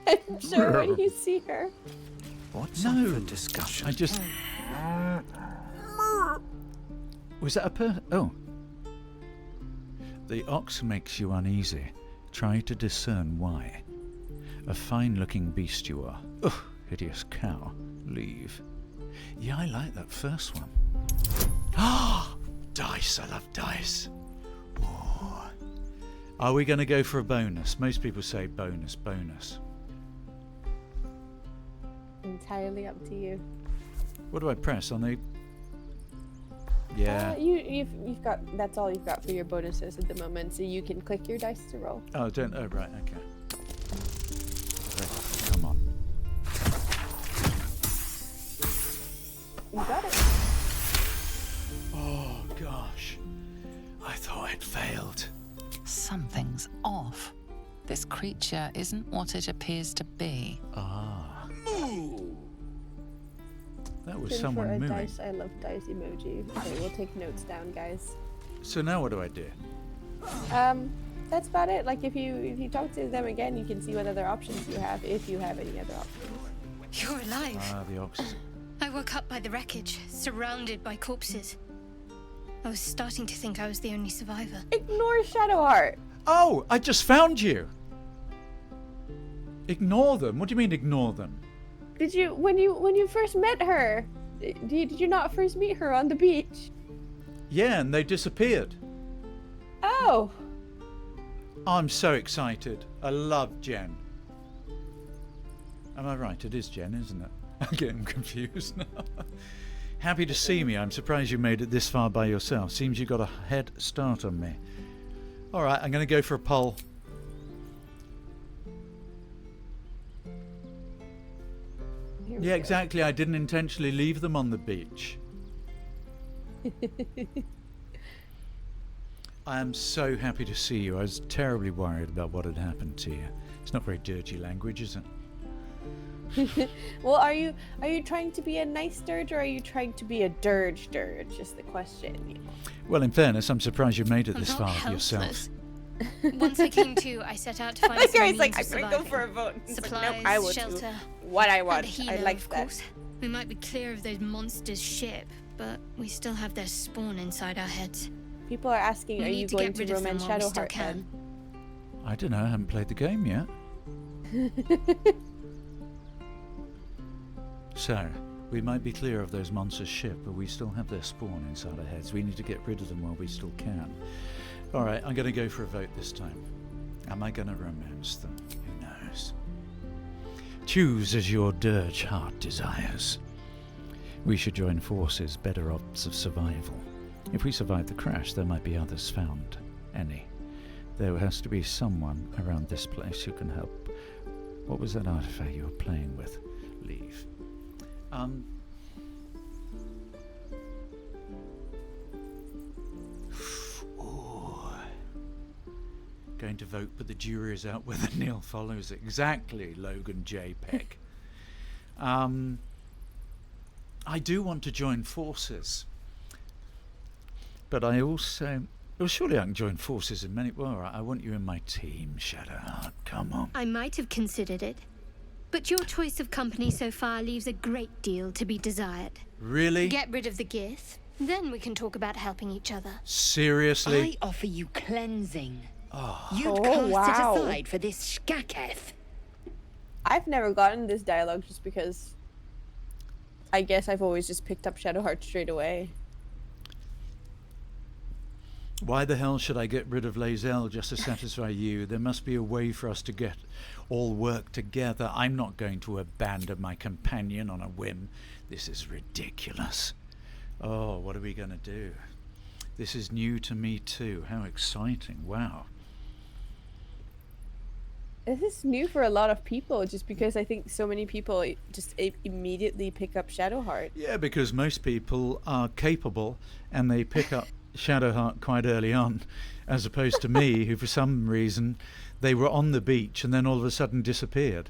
I'm sure when you see her. What's up for discussion? I just. Was that a Oh. The ox makes you uneasy. Try to discern why. A fine-looking beast you are. Ugh, hideous cow. Leave. Yeah, I like that first one. Ah, dice. I love dice. Oh. Are we going to go for a bonus? Most people say bonus. Entirely up to you. What do I press on the? Yeah. You've got, that's all you've got for your bonuses at the moment, so you can click your dice to roll. Oh, right, okay. Come on. You got it. Oh gosh, I thought I'd failed. Something's off. This creature isn't what it appears to be. Ah. That was Pin someone for a moving. Dice, I love dice emoji. Okay, we'll take notes down, guys. So now what do I do? That's about it. Like if you talk to them again, you can see what other options you have, if you have any other options. You're alive. Ah, the ox. I woke up by the wreckage, surrounded by corpses. I was starting to think I was the only survivor. Ignore Shadowheart. Oh, I just found you. Ignore them? What do you mean ignore them? Did you when you first met her? Did you not first meet her on the beach? Yeah, and they disappeared. Oh. I'm so excited. I love Jen. Am I right? It is Jen, isn't it? I'm getting confused now. Happy to see me. I'm surprised you made it this far by yourself. Seems you got a head start on me. All right, I'm going to go for a poll. Yeah, exactly. I didn't intentionally leave them on the beach. I am so happy to see you. I was terribly worried about what had happened to you. It's not very dirty language, is it? Well, are you trying to be a nice dirge or are you trying to be a dirge? Is the question. Well, in fairness, I'm surprised you made it this far yourself. Once I came to, I set out to find some means of I'm gonna go for a vote. Supplies, Nope, I will shelter, do what I want. and a healer, I like of that. course. We might be clear of those monsters' ship, but we still have their spawn inside our heads. People are asking, We are need you to going get to rid of them romance while we still Shadowheart can. I don't know, I haven't played the game yet. So, we might be clear of those monsters' ship, but we still have their spawn inside our heads. We need to get rid of them while we still can. Alright, I'm going to go for a vote this time. Am I going to romance them? Who knows? Choose as your dirge heart desires. We should join forces, better odds of survival. If we survive the crash, there might be others found. Any. There has to be someone around this place who can help. What was that artifact you were playing with? Leave. Going to vote, but the jury is out whether Neil follows it. Exactly, Logan J. Peck. I do want to join forces, but I also... Well, surely I can join forces in many... Well, all right, I want you in my team, Shadowheart. Come on. I might have considered it, but your choice of company so far leaves a great deal to be desired. Really? Get rid of the Gith, then we can talk about helping each other. Seriously? I offer you cleansing. Oh. You'd cast it aside for this skaketh. I've never gotten this dialogue just because I guess I've always just picked up Shadowheart straight away. Why the hell should I get rid of Lae'zel just to satisfy you? There must be a way for us to get all work together. I'm not going to abandon my companion on a whim. This is ridiculous. Oh, what are we going to do? This is new to me too. How exciting. Wow. This is new for a lot of people just because I think so many people just immediately pick up Shadowheart. Yeah, because most people are capable and they pick up Shadowheart quite early on, as opposed to me, who for some reason they were on the beach and then all of a sudden disappeared.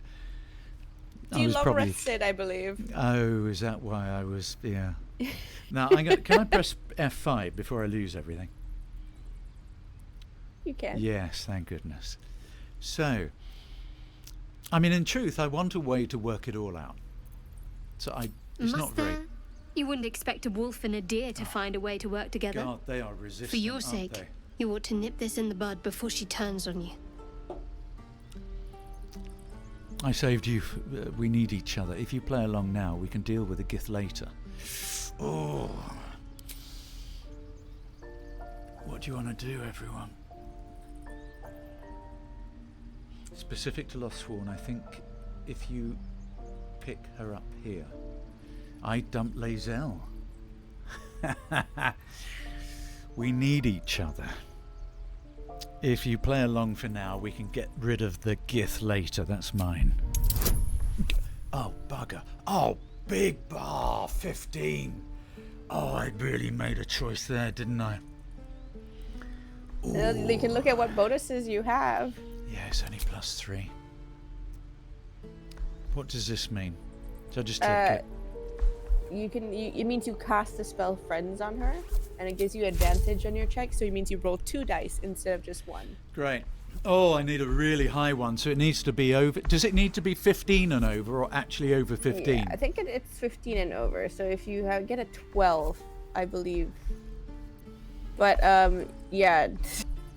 You long rested, I believe. Oh, is that why I was? Yeah. Now, can I press F5 before I lose everything? You can. Yes, thank goodness. So, I mean, in truth, I want a way to work it all out. So it's not very... You wouldn't expect a wolf and a deer to find a way to work together. God, they are resistant. For your sake, you ought to nip this in the bud before she turns on you. I saved you. We need each other. If you play along now, we can deal with the Gith later. Oh. What do you want to do, everyone? Specific to Lostsworn, I think if you pick her up here, I dump Lae'zel. We need each other. If you play along for now, we can get rid of the Gith later. That's mine. Oh, bugger. Oh, big bar. 15. Oh, I really made a choice there, didn't I? You can look at what bonuses you have. Yeah, it's only +3. What does this mean? So I just take it? It means you cast the spell Friends on her, and it gives you advantage on your check, so it means you roll 2 dice instead of just 1. Great. Oh, I need a really high one, so it needs to be over... Does it need to be 15 and over, or actually over 15? Yeah, I think it's 15 and over, so if you get a 12, I believe. But, yeah,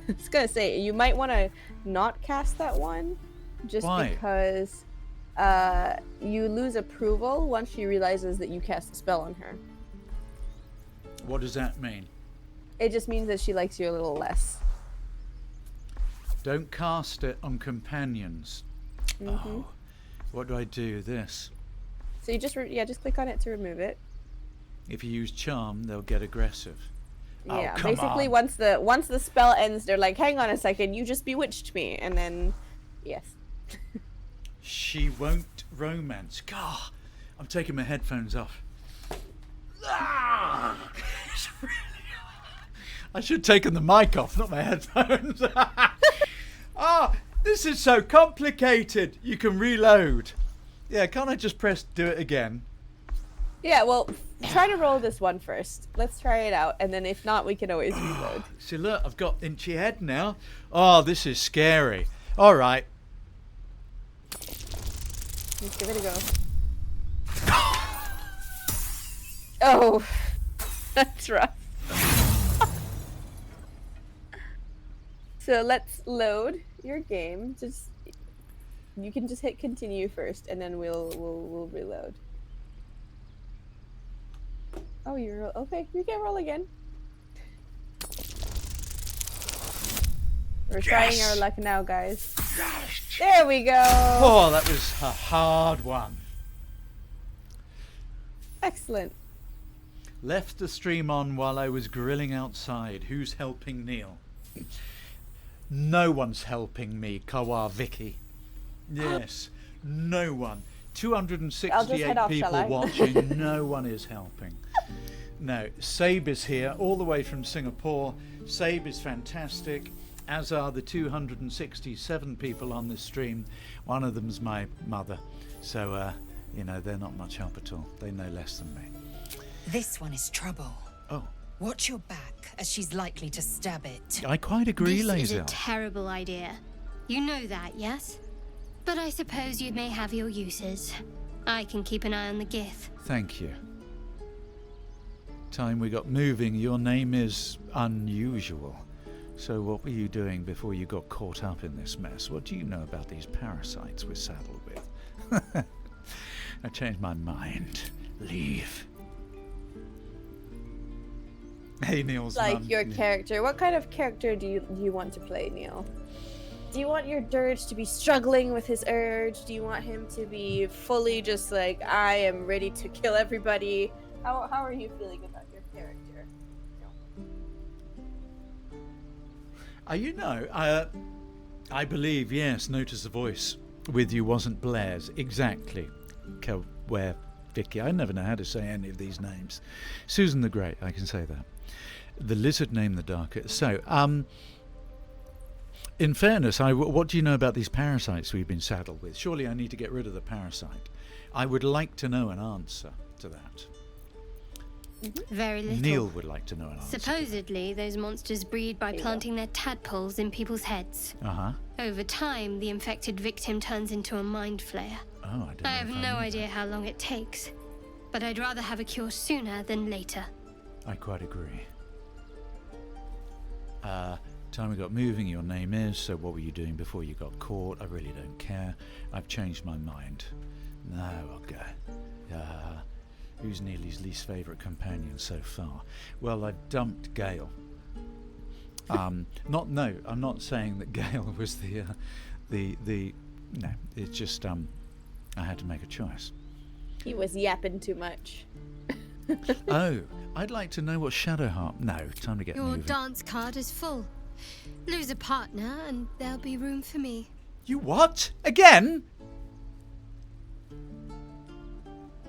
I was gonna say, you might want to not cast that one, just Why? because you lose approval once she realizes that you cast a spell on her. What does that mean? It just means that she likes you a little less. Don't cast it on companions. Oh, what do I do? This. So you just just click on it to remove it. If you use charm, they'll get aggressive. Yeah, oh, come basically on. once the spell ends, they're like, hang on a second, you just bewitched me, and then yes. She won't romance. God, I'm taking my headphones off. Ah! It's really... I should have taken the mic off, not my headphones. This is so complicated. You can reload. Yeah, can't I just press do it again? Yeah, well, try to roll this one first. Let's try it out, and then if not, we can always reload. See, look, I've got inchy head now. Oh, this is scary. All right. Let's give it a go. Oh, that's rough. So let's load your game. Just you can just hit continue first, and then we'll reload. Oh, you're okay. You can roll again. We're trying our luck now, guys. There we go. Oh, that was a hard one. Excellent. Left the stream on while I was grilling outside. Who's helping Neil? No one's helping me, Kawa Vicky. Yes, no one. 268 people watching. No one is helping. No, Sabe is here, all the way from Singapore. Sabe is fantastic, as are the 267 people on this stream. One of them's my mother, so you know, they're not much help at all. They know less than me. This one is trouble. Oh. Watch your back, as she's likely to stab it. I quite agree, This is a Lazel. terrible idea. You know that, yes? But I suppose you may have your uses. I can keep an eye on the GIF. Thank you. Time we got moving. Your name is unusual. So what were you doing before you got caught up in this mess? What do you know about these parasites we're saddled with? I changed my mind. Leave. Hey, Neil's like mum. your character. What kind of character do you want to play, Neil? Do you want your dirge to be struggling with his urge? Do you want him to be fully just like, I am ready to kill everybody? How are you feeling about your character? You know, I believe, yes, notice the voice with you wasn't Blair's. Exactly. Where Vicky, I never know how to say any of these names. Susan the Great, I can say that. The lizard named the darker. So, in fairness, what do you know about these parasites we've been saddled with? Surely I need to get rid of the parasite. I would like to know an answer to that. Very little. Neil would like to know an answer. Supposedly, those monsters breed by planting their tadpoles in people's heads. Uh-huh. Over time, the infected victim turns into a mind flayer. Oh, I have no idea how long it takes, but I'd rather have a cure sooner than later. I quite agree. Time we got moving, your name is, so what were you doing before you got caught? I really don't care. I've changed my mind. No, I'll go. Who's Neely's least favourite companion so far? Well, I've dumped Gale. I'm not saying that Gale was the no, it's just I had to make a choice. He was yapping too much. Oh, I'd like to know what Shadowheart. No, time to get Your moving. dance card is full. Lose a partner and there'll be room for me. You what? Again?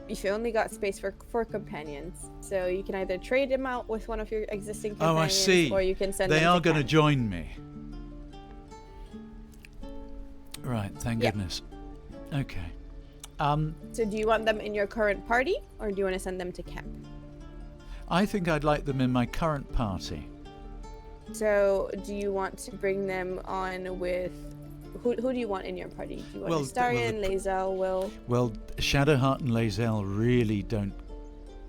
You've only got space for 4 companions, so you can either trade him out with one of your existing companions, Oh, I see. or you can send They them are to going to camp. join me. Right, thank goodness. Okay. So do you want them in your current party, or do you want to send them to camp? I think I'd like them in my current party. So do you want to bring them on with... Who do you want in your party? Do you want Astarion, Lae'zel, Will? Well, Shadowheart and Lae'zel really don't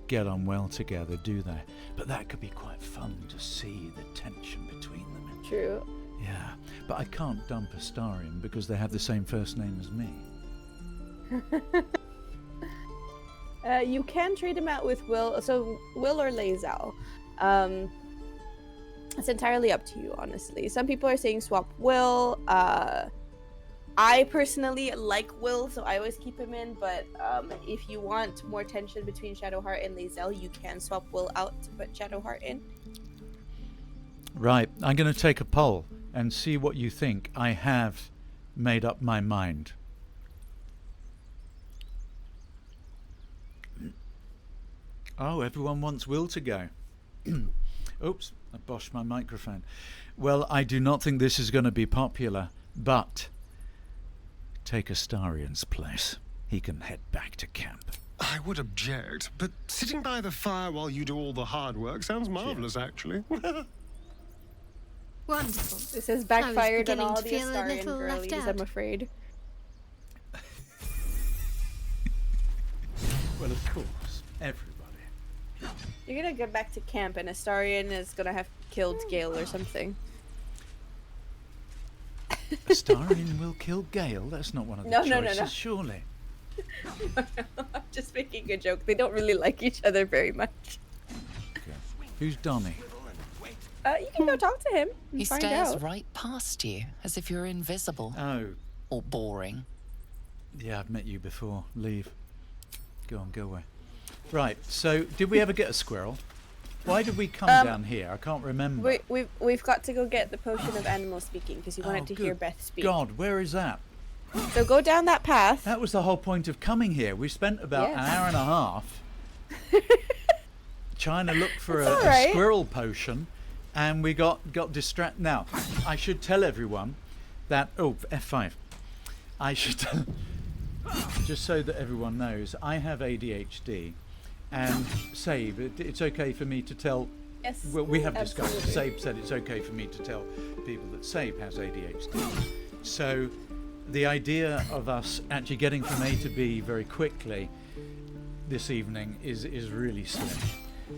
get on well together, do they? But that could be quite fun to see the tension between them. True. Yeah, but I can't dump Astarion because they have the same first name as me. You can trade him out with Will, so Will or Lae'zel. It's entirely up to you, honestly. Some people are saying swap Will. I personally like Will, so I always keep him in, but if you want more tension between Shadowheart and Lae'zel, you can swap Will out to put Shadowheart in. Right, I'm going to take a poll and see what you think. I have made up my mind. Oh, everyone wants Will to go. Oops, I boshed my microphone. Well, I do not think this is going to be popular, but take Astarion's place. He can head back to camp. I would object, but sitting by the fire while you do all the hard work sounds marvellous, actually. Wonderful. This has backfired on beginning all to the feel a Astarion little left girlies, out. I'm afraid. Well, of course, everybody. You're gonna go back to camp, and Astarion is gonna have killed Gale or something. Astarion will kill Gale? That's not one of the choices, surely. No, I'm just making a joke. They don't really like each other very much. Okay. Who's Donnie? You can go talk to him and He find stares out. right past you, as if you're invisible. Oh. Or boring. Yeah, I've met you before. Leave. Go on, go away. Right, so did we ever get a squirrel? Why did we come down here? I can't remember. We've got to go get the potion of animal speaking because you wanted to hear Beth speak. God, where is that? So go down that path. That was the whole point of coming here. We spent about an hour and a half trying to look for a squirrel potion, and we got distracted. Now, I should tell everyone that... Oh, F5. I should... just so that everyone knows, I have ADHD, and Sabe, it's okay for me to tell... Yes. Well, we have discussed. Sabe said it's okay for me to tell people that Sabe has ADHD. So the idea of us actually getting from A to B very quickly this evening is really slim.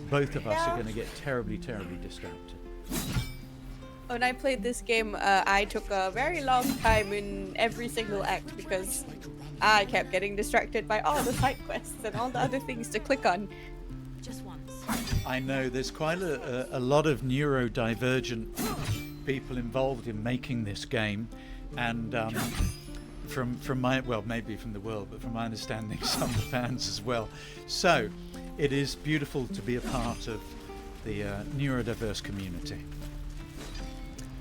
Both of us are going to get terribly, terribly distracted. When I played this game, I took a very long time in every single act because I kept getting distracted by all the side quests and all the other things to click on. Just once. I know there's quite a lot of neurodivergent people involved in making this game, and from my, well, maybe from the world, but from my understanding, some fans as well. So it is beautiful to be a part of the neurodiverse community.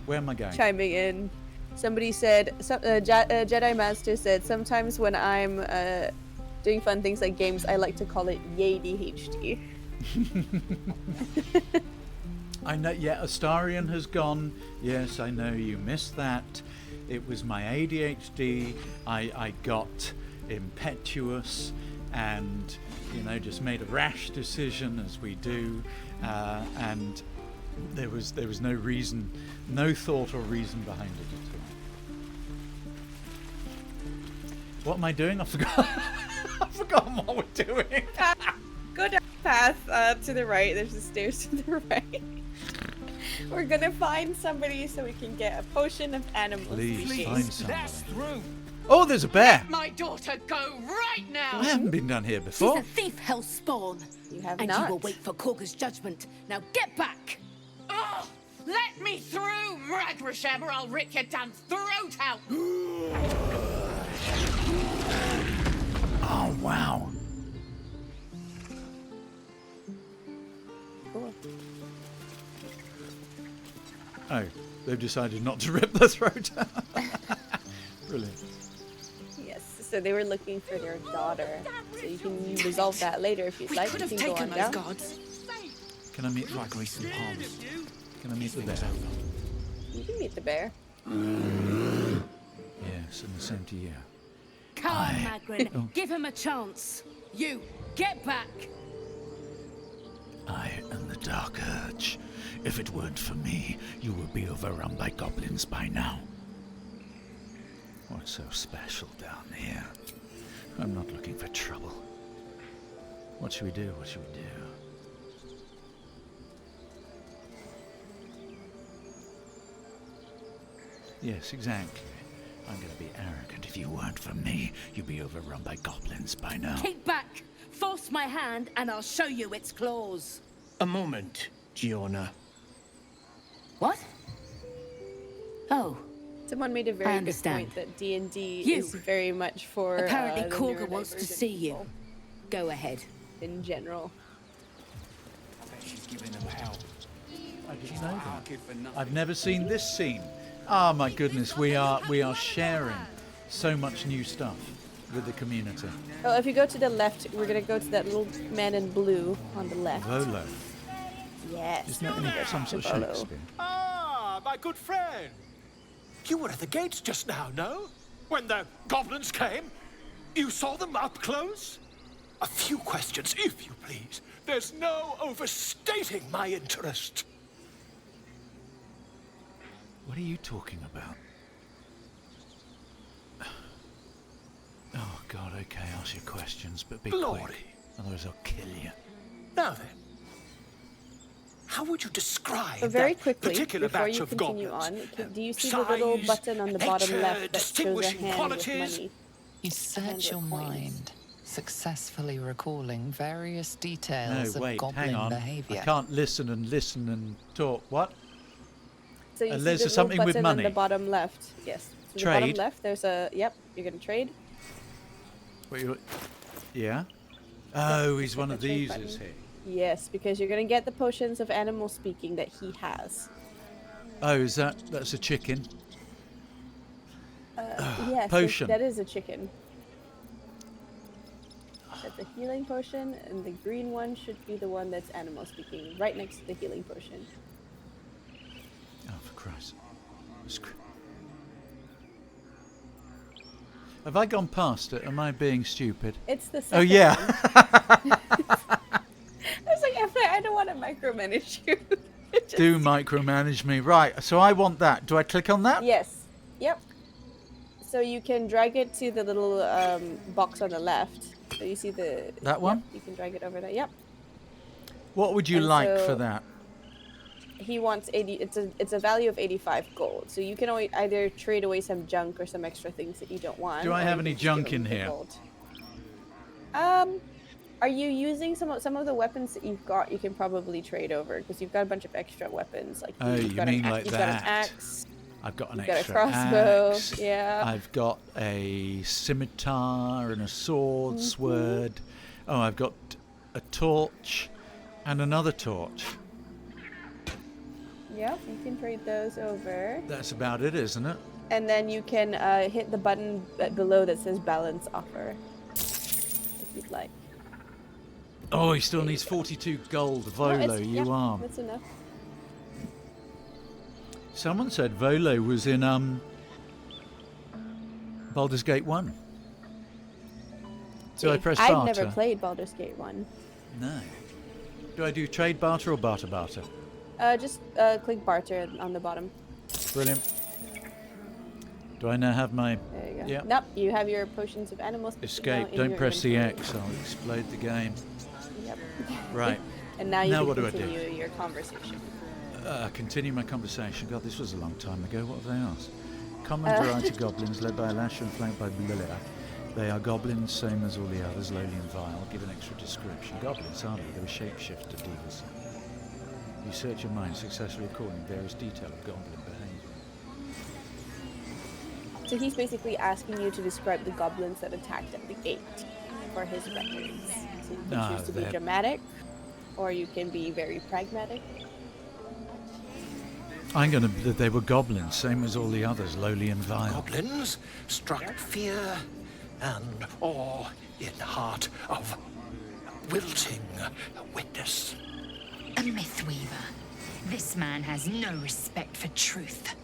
Where am I going? Chiming in. Somebody said, Jedi Master said, sometimes when I'm doing fun things like games, I like to call it ADHD. I know, yeah, Astarion has gone. Yes, I know you missed that. It was my ADHD. I got impetuous and, you know, just made a rash decision, as we do, and there was no reason, no thought or reason behind it at all. What am I doing? I forgot. I've forgotten what we're doing. Go down the path to the right. There's the stairs to the right. We're gonna find somebody so we can get a potion of animal Please find somebody. That's through. Oh, there's a bear. My daughter go right now! I haven't been down here before. She's a thief, hell spawn. You have and not. you will wait for Korga's judgment. Now get back! Oh, let me through, Mragrasham, or I'll rip your damn throat out! Oh, wow. Cool. Oh, they've decided not to rip the throat. Brilliant. Yes, so they were looking for their daughter. So you can resolve that later if you'd like. Could You have can go taken on those down. gods. Can I meet the palms? Can I meet the bear? You can meet the bear. Yes, and the same to you. Come on, Magrin. Give him a chance. You, get back! I am the Dark Urge. If it weren't for me, you would be overrun by goblins by now. What's so special down here? I'm not looking for trouble. What should we do? What should we do? Yes, exactly. I'm going to be arrogant. If you weren't for me, you'd be overrun by goblins by now. Keep back! Force my hand and I'll show you its claws. A moment, Giorna. What? Oh. Someone made a very good point that D&D is very much for apparently the Korga wants to neurodivergent see you. people Go ahead. in general. I bet she's giving them hell. I didn't know that. I've never seen this scene. Ah, my goodness, we are sharing so much new stuff with the community. Oh, if you go to the left, we're gonna go to that little man in blue on the left. Volo. Yes. Isn't that any, some sort of Volo. Shakespeare? Ah, my good friend. You were at the gates just now, no? When the goblins came? You saw them up close? A few questions, if you please. There's no overstating my interest. What are you talking about? Oh, God, okay, ask your questions, but be Glory. quick. Otherwise I'll kill you. Now then, How would you describe So very that quickly, particular before batch you of continue goblins? on, do you see the little Size, button on the bottom nature, left that shows a distinguishing hand qualities? with money? You search your mind, successfully recalling various details No, of wait, goblin hang on. behavior. I can't listen and talk. What? So you And see there's the little something with button on the money. bottom left. Yes. So the Trade. bottom left, there's a... Yep, you're going to trade. What yeah? Oh, he's hit one the of trade these, button. is he? Yes, because you're going to get the potions of animal speaking that he has. Oh, that's a chicken? Yes, potion. that is a chicken. That's a healing potion, and the green one should be the one that's animal speaking, right next to the healing potion. Oh, for Christ. Have I gone past it? Am I being stupid? It's the second Oh, yeah. one. I was like, I don't want to micromanage you. Do micromanage me. Right, so I want that. Do I click on that? Yes. Yep. So you can drag it to the little box on the left. So you see the... That one? Yep, you can drag it over there. Yep. What would you And like so for that? He wants 80... It's a value of 85 gold. So you can either trade away some junk or some extra things that you don't want. Do I or have you any can just junk give him in the here? gold. Are you using some of the weapons that you've got? You can probably trade over because you've got a bunch of extra weapons. Like Oh, you mean like you've got an that? axe. I've got an You've got a extra crossbow. axe. Yeah. I've got a scimitar and a sword, sword. Oh, I've got a torch and another torch. Yep, you can trade those over. That's about it, isn't it? And then you can hit the button below that says balance offer, if you'd like. Oh, he still needs 42 gold. Volo, you are. That's enough. Someone said Volo was in Baldur's Gate 1. Do I press barter? I've never played Baldur's Gate 1. No. Do I do trade barter or barter barter? Just click barter on the bottom. Brilliant. Do I now have my... There you go. Yep. Nope, you have your potions of animals. Escape. Don't press the X. I'll explode the game. Yep. Right. And now you Now can what do I continue do? your conversation. Continue my conversation. God, this was a long time ago. What have they asked? Common variety goblins led by a lasher and flanked by Lilith. They are goblins, same as all the others, lowly and vile. Give an extra description. Goblins, hardly. They were shapeshifter divas. You search your mind, successfully recalling various details of goblin behavior. So he's basically asking you to describe the goblins that attacked at the gate for his records. So you can choose to be dramatic, or you can be very pragmatic. I'm going to... They were goblins, same as all the others, lowly and vile. Goblins struck fear and awe in heart of wilting witness. A myth weaver. This man has no respect for truth.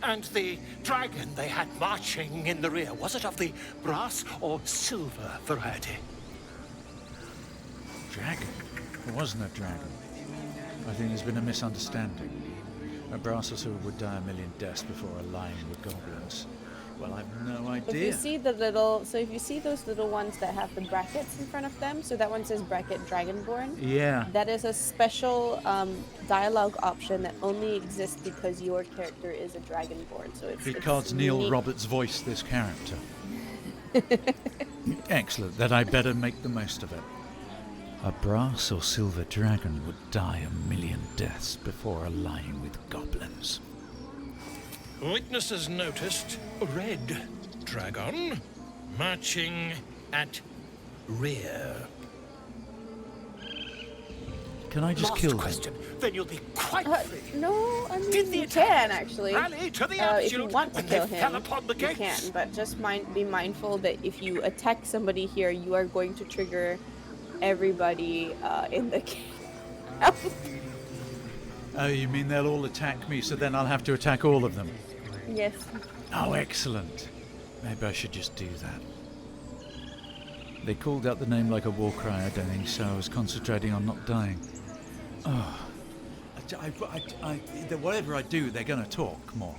And the dragon they had marching in the rear, was it of the brass or silver variety? Dragon? It wasn't a dragon. I think there's been a misunderstanding. A brass or silver would die a million deaths before aligning with goblins. Well, I've no idea. If you see if you see those little ones that have the brackets in front of them, so that one says bracket Dragonborn. Yeah. That is a special dialogue option that only exists because your character is a Dragonborn. So it's because Neil unique. Roberts voiced this character. Excellent. Then I better make the most of it. A brass or silver dragon would die a million deaths before allying with goblins. Witnesses noticed a red dragon marching at rear. Can I just kill them? Question. Then you'll be quite free. No, I mean Did the you can actually. rally to the If you absolute want to when kill they fell him, upon the you gates? can. But just be mindful that if you attack somebody here, you are going to trigger everybody in the game. Oh, you mean they'll all attack me, so then I'll have to attack all of them? Yes. Oh, excellent. Maybe I should just do that. They called out the name like a war cry, I don't think so. I was concentrating on not dying. Oh. Whatever I do, they're going to talk more.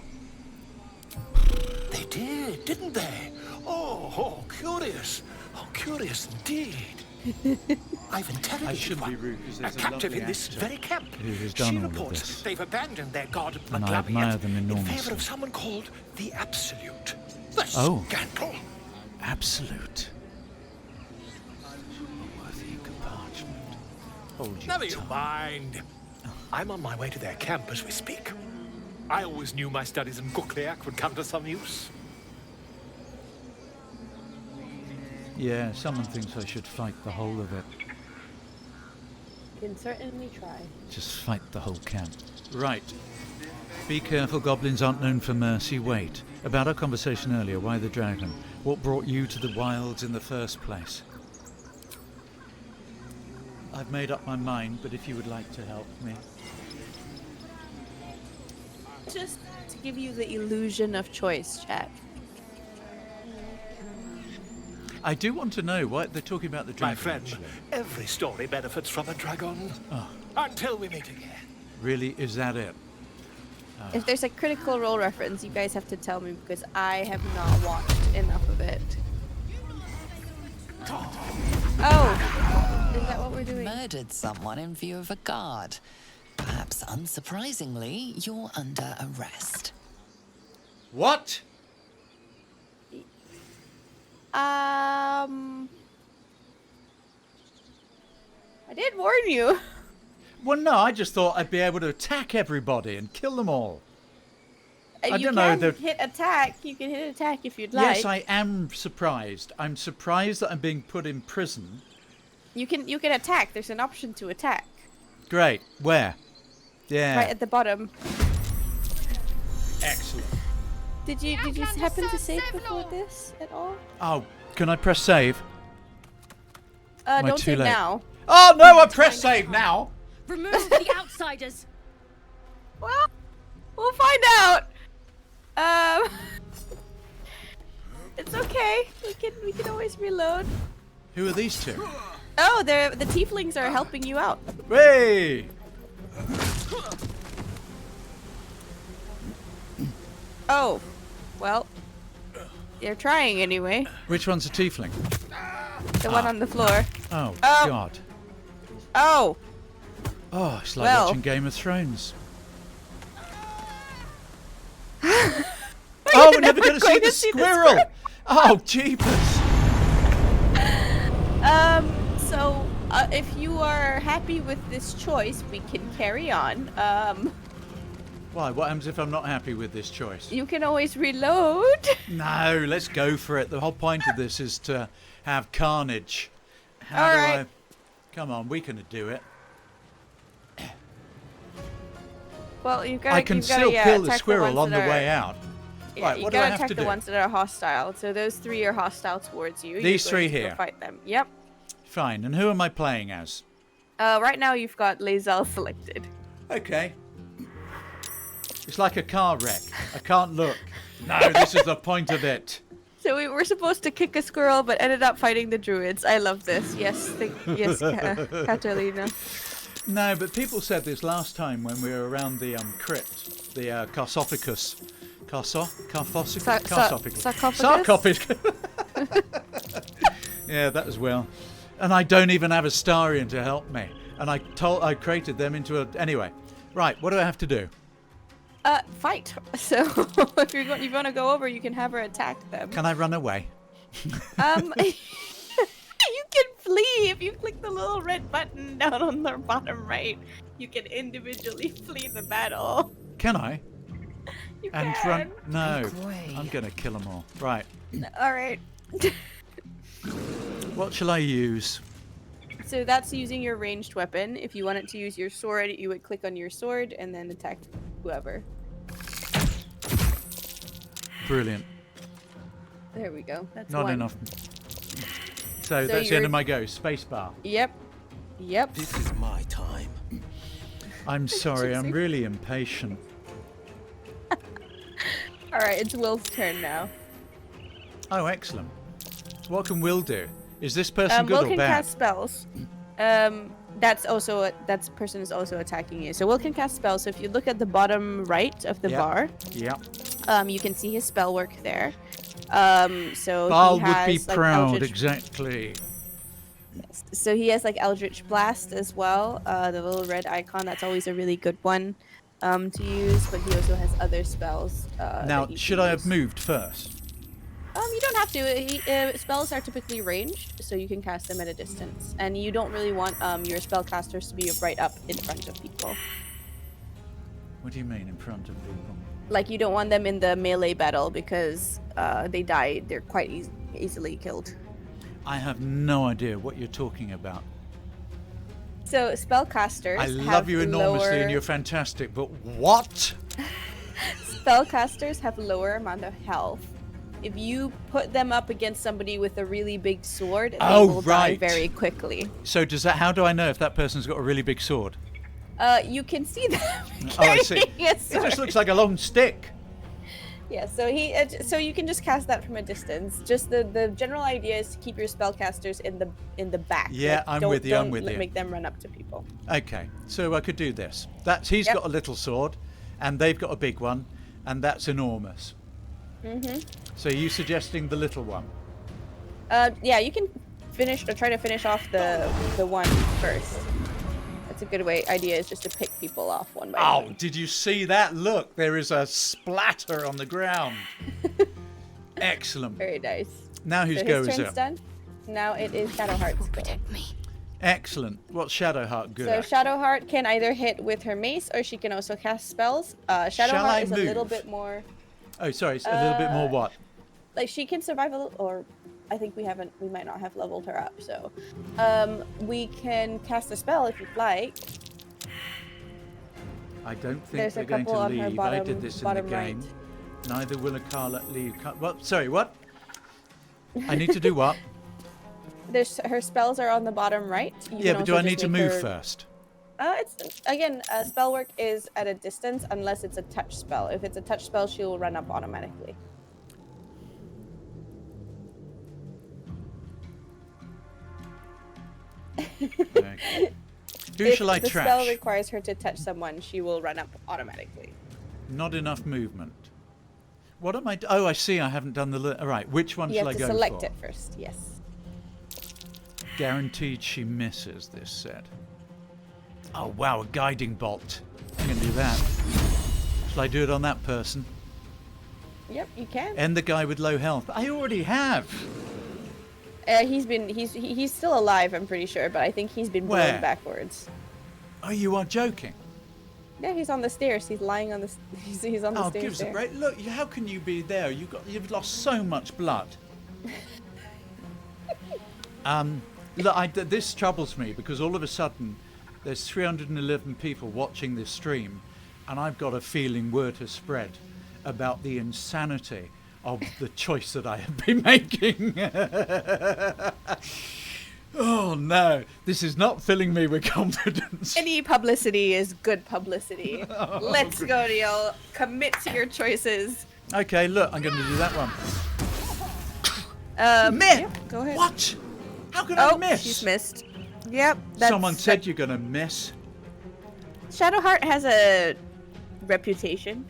They did, didn't they? Oh, curious. Oh, curious indeed. I've interrogated I shouldn't be one, rude because a there's a captive lovely in this actor very camp. who has She done all of reports this. they've abandoned their god And I admire them in enormously. favor of someone called the Absolute. The Oh. scandal! Absolute. A worthy compartment. Hold you. Never you mind. I'm on my way to their camp as we speak. I always knew my studies in Gukliak would come to some use. Yeah, someone thinks I should fight the whole of it. Can certainly try. Just fight the whole camp. Right. Be careful, goblins aren't known for mercy. Wait. About our conversation earlier, why the dragon? What brought you to the wilds in the first place? I've made up my mind, but if you would like to help me. Just to give you the illusion of choice, chat. I do want to know why they're talking about the dragon. My friend, actually. every story benefits from a dragon. Oh. Until we meet again. Really? Is that it? If there's a Critical Role reference, you guys have to tell me because I have not watched enough of it. Oh! Is that what we're doing? Murdered someone in view of a guard. Perhaps unsurprisingly, you're under arrest. What? I did warn you. Well, no, I just thought I'd be able to attack everybody and kill them all. I You don't know. can hit attack. You can hit attack if you'd like. Yes, I am surprised. I'm surprised that I'm being put in prison. You can attack. There's an option to attack. Great. Where? Yeah. Right at the bottom. Excellent. Did you happen to save before this at all? Oh, can I press save? Am I Don't too save late? now. Oh no! I press save now. Remove the outsiders. Well, we'll find out. It's okay. We can always reload. Who are these two? Oh, the tieflings are helping you out. Hey! Oh, well, you're trying anyway. Which one's a tiefling? The one on the floor. Oh, Oh. God. Oh. Oh, it's like Well. watching Game of Thrones. Oh, we're never going to see the squirrel! Oh, jeepers! So, if you are happy with this choice, we can carry on. Why? What happens if I'm not happy with this choice? You can always reload. No, let's go for it. The whole point of this is to have carnage. How All do right. I... Come on, we can do it. Well, you gotta. I can you gotta, still kill the attack squirrel ones on the that way are- out. Yeah, Right, you what do I gotta have attack to the do? ones that are hostile. So those three are hostile towards you. These You're three going to go here? Fight them. Yep. Fine, and who am I playing as? Right now you've got Lae'zel selected. Okay. It's like a car wreck. I can't look. No, this is the point of it. So we were supposed to kick a squirrel, but ended up fighting the druids. I love this. Yes, yes, Catalina. No, but people said this last time when we were around the crypt, the Carsophicus. Carsophicus? Sarcophagus? Yeah, that as well. And I don't even have a Starian to help me. And I created them into a... Anyway. Right, what do I have to do? Fight. So if you want to go over, you can have her attack them. Can I run away? You can flee if you click the little red button down on the bottom right. You can individually flee the battle. Can I? You And can. run... No, I'm going to kill them all. Right. All right. What shall I use? So that's using your ranged weapon. If you wanted to use your sword, you would click on your sword and then attack whoever. Brilliant. There we go. That's Not one. enough. So that's the end of my go. Spacebar. Yep. Yep. This is my time. I'm sorry, I'm really impatient. All right, it's Will's turn now. Oh, excellent. What can Will do? Is this person good Will or can bad? cast spells. That person is also attacking you. So Will can cast spells. So if you look at the bottom right of the Yep. bar, Yeah. you can see his spell work there. So Baal he would has, be like, proud, Eldritch- exactly. Yes. So he has like Eldritch Blast as well. The little red icon. That's always a really good one to use. But he also has other spells. Now, should I have moved first? You don't have to. Spells are typically ranged, so you can cast them at a distance, and you don't really want your spellcasters to be right up in front of people. What do you mean in front of people? Like you don't want them in the melee battle because they die. They're quite easily killed. I have no idea what you're talking about. So spellcasters. I love you enormously and you're fantastic, but what? Spellcasters have lower amount of health. If you put them up against somebody with a really big sword, they will die very quickly. So how do I know if that person's got a really big sword? You can see them. Oh, I see. It just looks like a long stick. Yeah, so you can just cast that from a distance. Just the general idea is to keep your spellcasters in the back. Yeah, I'm with you. Don't make them run up to people. Okay, so I could do this. He's got a little sword, and they've got a big one, and that's enormous. So are you suggesting the little one? Yeah, you can try to finish off the one first. That's a good idea is just to pick people off one by one. Oh, did you see that? Look, there is a splatter on the ground. Excellent. Very nice. Now whose go is it? His turn's done. Now it is Shadowheart's go. Excellent. What's Shadowheart good at? So Shadowheart can either hit with her mace or she can also cast spells. Shadowheart is a little bit more... Oh, sorry, it's a little bit more what? Like she can survive a little, or I think we might not have leveled her up. So, we can cast a spell if you'd like. I don't think they're going to leave. I did this in the game. Right. Neither will a Carla leave. What? Sorry, what? I need to do what? Her spells are on the bottom right. Yeah, but do I need to move first? It's again, spell work is at a distance unless it's a touch spell. If it's a touch spell, she will run up automatically. Okay. Who shall I trash? If the spell requires her to touch someone, she will run up automatically. Not enough movement. What am I? Oh, I see. I haven't done the. All right. Which one shall I go for? You have to select it first. Yes. Guaranteed she misses this set. Oh wow, a guiding bolt. I'm gonna do that. Shall I do it on that person? Yep, you can. And the guy with low health. I already have. He's still alive, I'm pretty sure, but I think he's been blown backwards. Oh, you are joking? Yeah, he's on the stairs. He's lying on the. He's on the stairs. Oh, give us a break. Look, how can you be there? You've lost so much blood. Look, this troubles me because all of a sudden there's 311 people watching this stream, and I've got a feeling word has spread about the insanity of the choice that I have been making. Oh no, this is not filling me with confidence. Any publicity is good publicity. Let's go, Neil. Commit to your choices. Okay, look, I'm going to do that one. Miss! Yeah, go ahead. What? How could I miss? She's missed. Yep. Someone said you're going to miss. Shadowheart has a reputation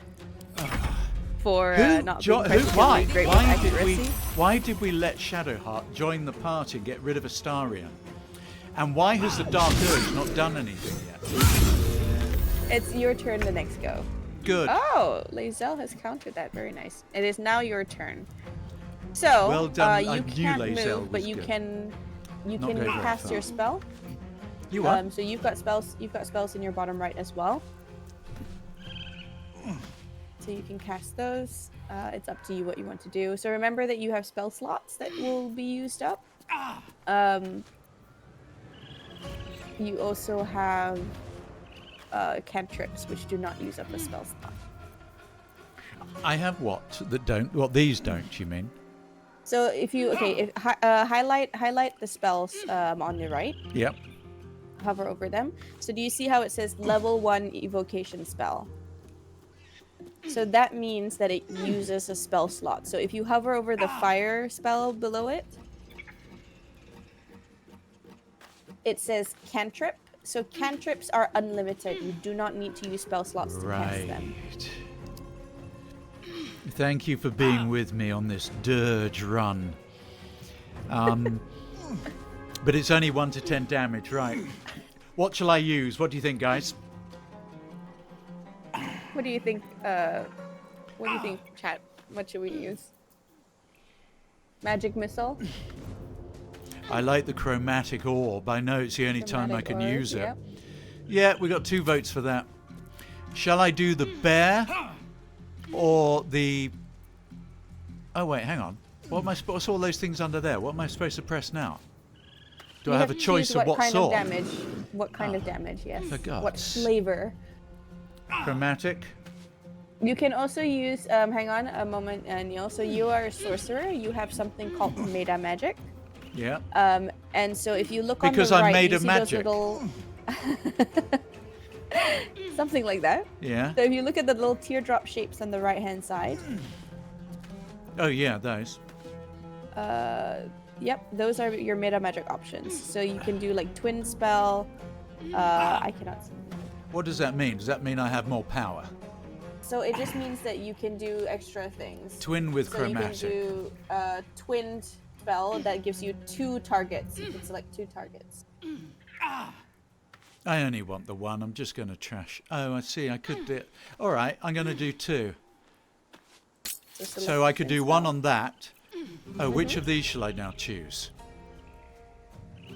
for not being particularly great with accuracy. Why did we let Shadowheart join the party and get rid of Astarion? And why has the Dark Urge not done anything yet? It's your turn the next go. Good. Oh, Lae'zel has countered that. Very nice. It is now your turn. So, well done. You can't move, but you can cast your spell. You what? So you've got spells in your bottom right as well. So you can cast those. It's up to you what you want to do. So remember that you have spell slots that will be used up. You also have cantrips, which do not use up a spell slot. I have what that don't? What these don't? You mean? So if you highlight the spells on the right. Yep. Hover over them. So do you see how it says level 1 evocation spell? So that means that it uses a spell slot. So if you hover over the fire spell below it, it says cantrip. So cantrips are unlimited. You do not need to use spell slots to cast them. Thank you for being with me on this dirge run. But it's only 1 to 10 damage, right? What shall I use? What do you think, guys? What do you think? What do you think, chat? What should we use? Magic missile. I like the chromatic orb. I know it's the only time I can use it. Yep. Yeah, we got 2 votes for that. Shall I do the bear or the... Oh, wait, hang on. What's all those things under there? What am I supposed to press now? Do I have a choice of what sort? What kind of damage? What kind of damage, yes. For God's What flavor? Chromatic. You can also use, hang on a moment, Neil. So you are a sorcerer. You have something called meta magic. Yeah. And so if you look because on the right, I'm made you of see magic. those little... Something like that. Yeah. So if you look at the little teardrop shapes on the right-hand side. Oh, yeah, those. Yep, those are your meta magic options. So you can do like twin spell. I cannot see. What does that mean? Does that mean I have more power? So it just means that you can do extra things. Twin with so chromatic. You can do a twinned spell that gives you 2 targets. You can select 2 targets. I only want the 1. I'm just going to trash. Oh, I see. I could do it. All right, I'm going to do 2. So I could do 1 on that. Oh, which of these shall I now choose?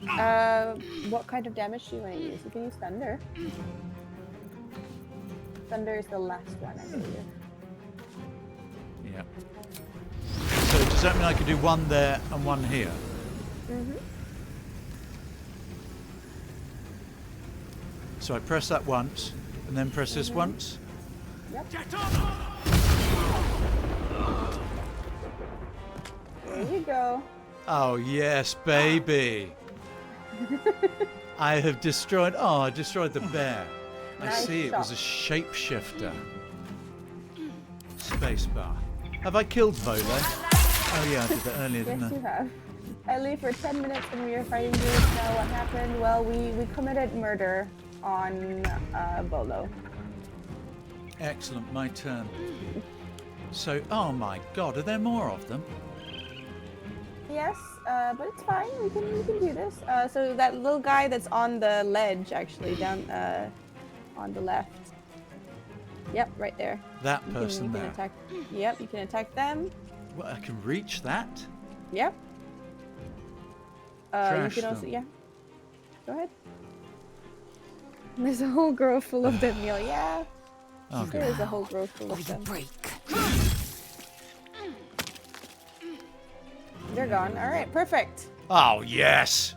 What kind of damage do you want to use? You can use thunder. Thunder is the last one, I believe. Yeah. So does that mean I could do 1 there and 1 here? Mm-hmm. So I press that once, and then press this once. Yep. There you go. Oh yes, baby! I have destroyed. Oh, I destroyed the bear. I see. It was a shapeshifter. Spacebar. Have I killed Volo? Oh yeah, I did that earlier, didn't I? Yes, you have. I leave for 10 minutes when we were fighting Druids. Now what happened? Well, we committed murder on Volo. Excellent, my turn. So, oh my God, are there more of them? Yes, but it's fine. We can do this. So that little guy that's on the ledge, actually, down on the left. Yep, right there. That person you can there. Attack. Yep, you can attack them. Well, I can reach that. Yep. You Trash can also, them. yeah. Go ahead. There's a whole grove full of them, Neil. Yeah. Oh, there is a whole grove full of them. They're gone. All right, perfect. Oh yes.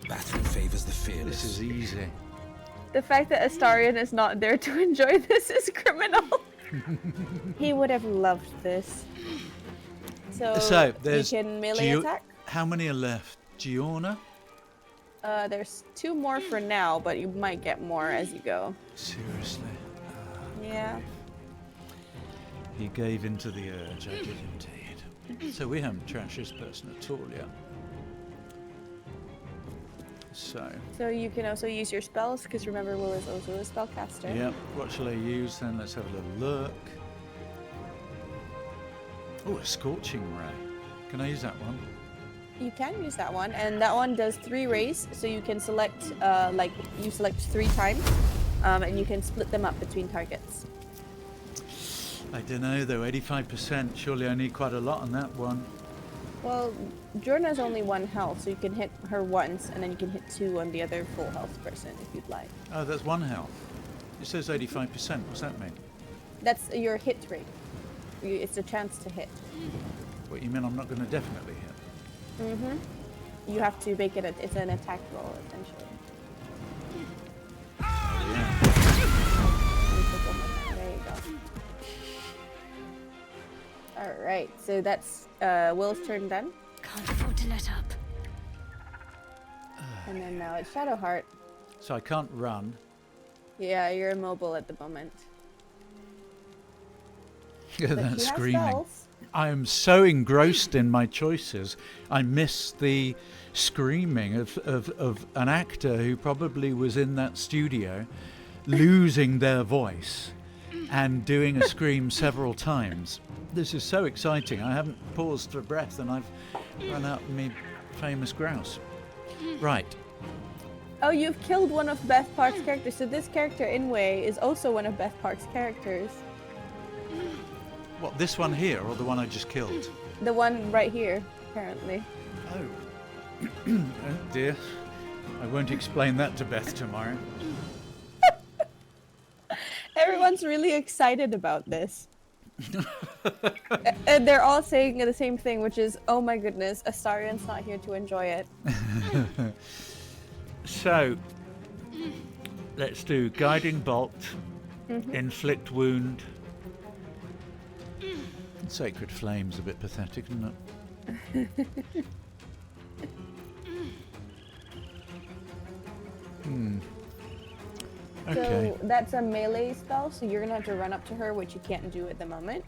Battle favors the fearless. This is easy. The fact that Astarion is not there to enjoy this is criminal. He would have loved this. So there's you can melee attack. How many are left? Giorna? There's 2 more for now, but you might get more as you go. Seriously? Yeah. He gave into the urge. I did indeed. So we haven't trashed this person at all yet. So you can also use your spells, because remember, Will is also a spellcaster. Yep. What shall I use then? Let's have a little look. Oh, a scorching ray. Can I use that one? You can use that one, and that one does 3 rays, so you can select, you select 3 times, and you can split them up between targets. I don't know though, 85%. Surely I need quite a lot on that one. Well, Jorna's only 1 health, so you can hit her once, and then you can hit 2 on the other full health person if you'd like. Oh, that's 1 health. It says 85%. What's that mean? That's your hit rate. It's a chance to hit. What, you mean I'm not going to definitely hit? Mm-hmm. You have to make it, it's an attack roll, essentially. Yeah. There you go. Alright, so that's Will's turn done. Can't afford to let up. And then now it's Shadowheart. So I can't run. Yeah, you're immobile at the moment. Yeah, But that's she has screaming. spells. I am so engrossed in my choices. I miss the screaming of an actor who probably was in that studio losing their voice and doing a scream several times. This is so exciting. I haven't paused for breath and I've run out of me famous grouse. Right. Oh, you've killed one of Beth Park's characters. So this character, Inway, is also one of Beth Park's characters. What, this one here or the one I just killed? The one right here, apparently. Oh. Oh dear. I won't explain that to Beth tomorrow. Everyone's really excited about this. And they're all saying the same thing, which is, oh my goodness, Astarion's not here to enjoy it. So, let's do Guiding Bolt, Inflict Wound. Sacred Flame's a bit pathetic, isn't it? Okay. So that's a melee spell, so you're gonna have to run up to her, which you can't do at the moment.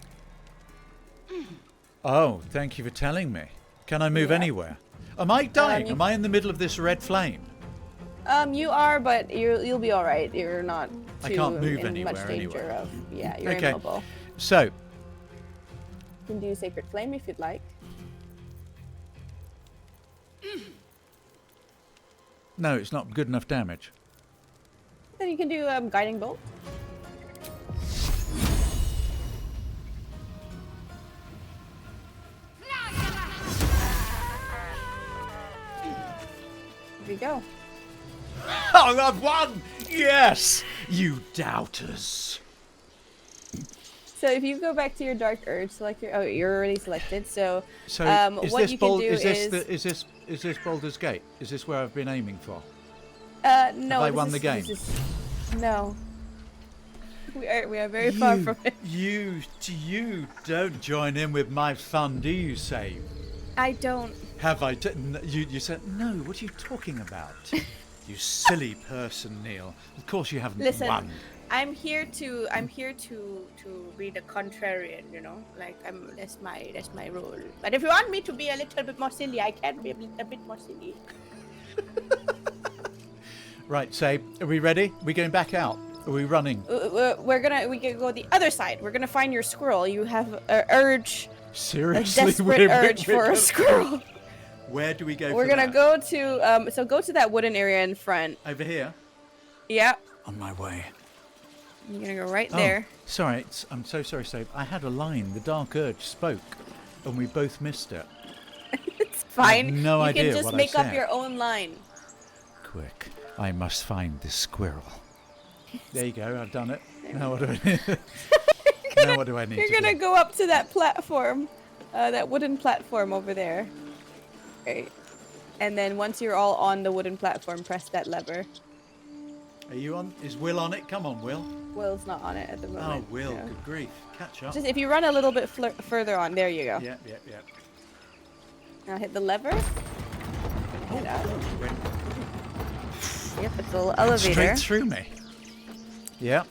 Oh, thank you for telling me. Can I move anywhere? Am I dying? Am I in the middle of this red flame? You are, but you'll be all right. You're not too I can't move in anywhere much danger anyway. of. Yeah, you're Okay. immobile. So, You can do Sacred Flame if you'd like. no, it's not good enough damage. Then you can do Guiding Bolt. Here we go. Oh, I've won! Yes! You doubters. So if you go back to your Dark Urge, select your. Oh, you're already selected. So, So is what this you can do is this Baldur's Gate? Is this where I've been aiming for? No. Have I won the game? No. We are very far from it. You don't join in with my fun, do you, Save? I don't. Have I? You said no. What are you talking about? You silly person, Neil. Of course you haven't Listen, won. I'm here to be the contrarian, you know. Like that's my role. But if you want me to be a little bit more silly, I can be a bit more silly. Right, Save. Are we ready? Are we going back out? Are we running? We can go the other side. We're gonna find your squirrel. You have an urge. Seriously, A desperate urge for a squirrel. Where do we go? We're for gonna that? go to so go to that wooden area in front. Over here. Yeah. On my way. You're gonna go right there. Sorry, I'm so sorry, Save. I had a line. The Dark Urge spoke, and we both missed it. It's fine. I have no idea You can just what I make up said. your own line. Quick, I must find this squirrel. There you go. I've done it. Now what do I need? Now what do I need? You're to gonna do? go up to that platform, that wooden platform over there. Okay. And then once you're all on the wooden platform, press that lever. Are you on? Is Will on it? Come on, Will. Will's not on it at the Oh, moment. Will. so. Good grief. Catch up. Just if you run a little bit further on, there you go. Yeah. Now hit the lever. Get out. Wait. Yep, it's a little elevator. Straight through me. Yeah.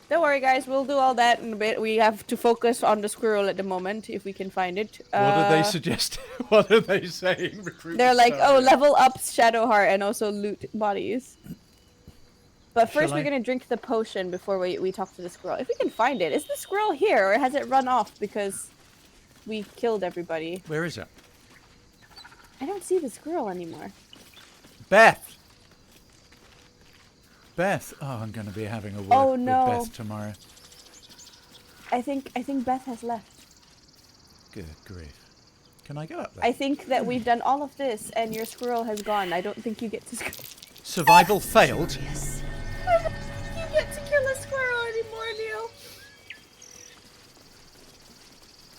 Don't worry, guys. We'll do all that in a bit. We have to focus on the squirrel at the moment, if we can find it. What are they suggesting? What are they saying? Recruit They're like, Astartes. oh, level up Shadowheart and also loot bodies. But first, Shall we're I? gonna drink the potion before we talk to the squirrel. If we can find it. Is the squirrel here, or has it run off because we killed everybody? Where is it? I don't see the squirrel anymore. Beth. Beth. Oh, I'm going to be having a word Oh, no. with Beth tomorrow. I think Beth has left. Good grief. Can I go up there? I think that we've done all of this and your squirrel has gone. I don't think you get to. Survival failed. I don't think you get to kill a squirrel anymore, Neil.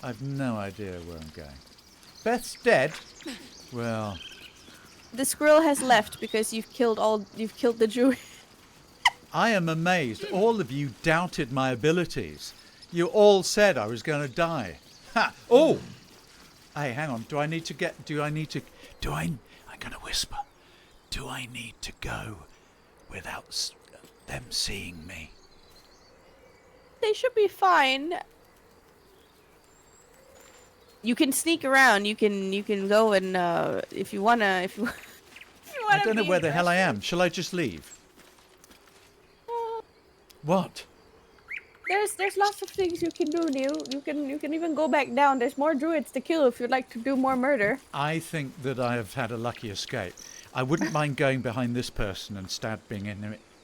I've no idea where I'm going. Beth's dead. Well, The squirrel has left because you've killed the druid. I am amazed. All of you doubted my abilities. You all said I was going to die. Ha! Oh! Hey, hang on. I'm going to whisper. Do I need to go without them seeing me? They should be fine. You can sneak around. You can go and if you wanna. I don't know where the hell I am. Shall I just leave? What? There's lots of things you can do, Neil. You can even go back down. There's more druids to kill if you'd like to do more murder. I think that I have had a lucky escape. I wouldn't mind going behind this person and stabbing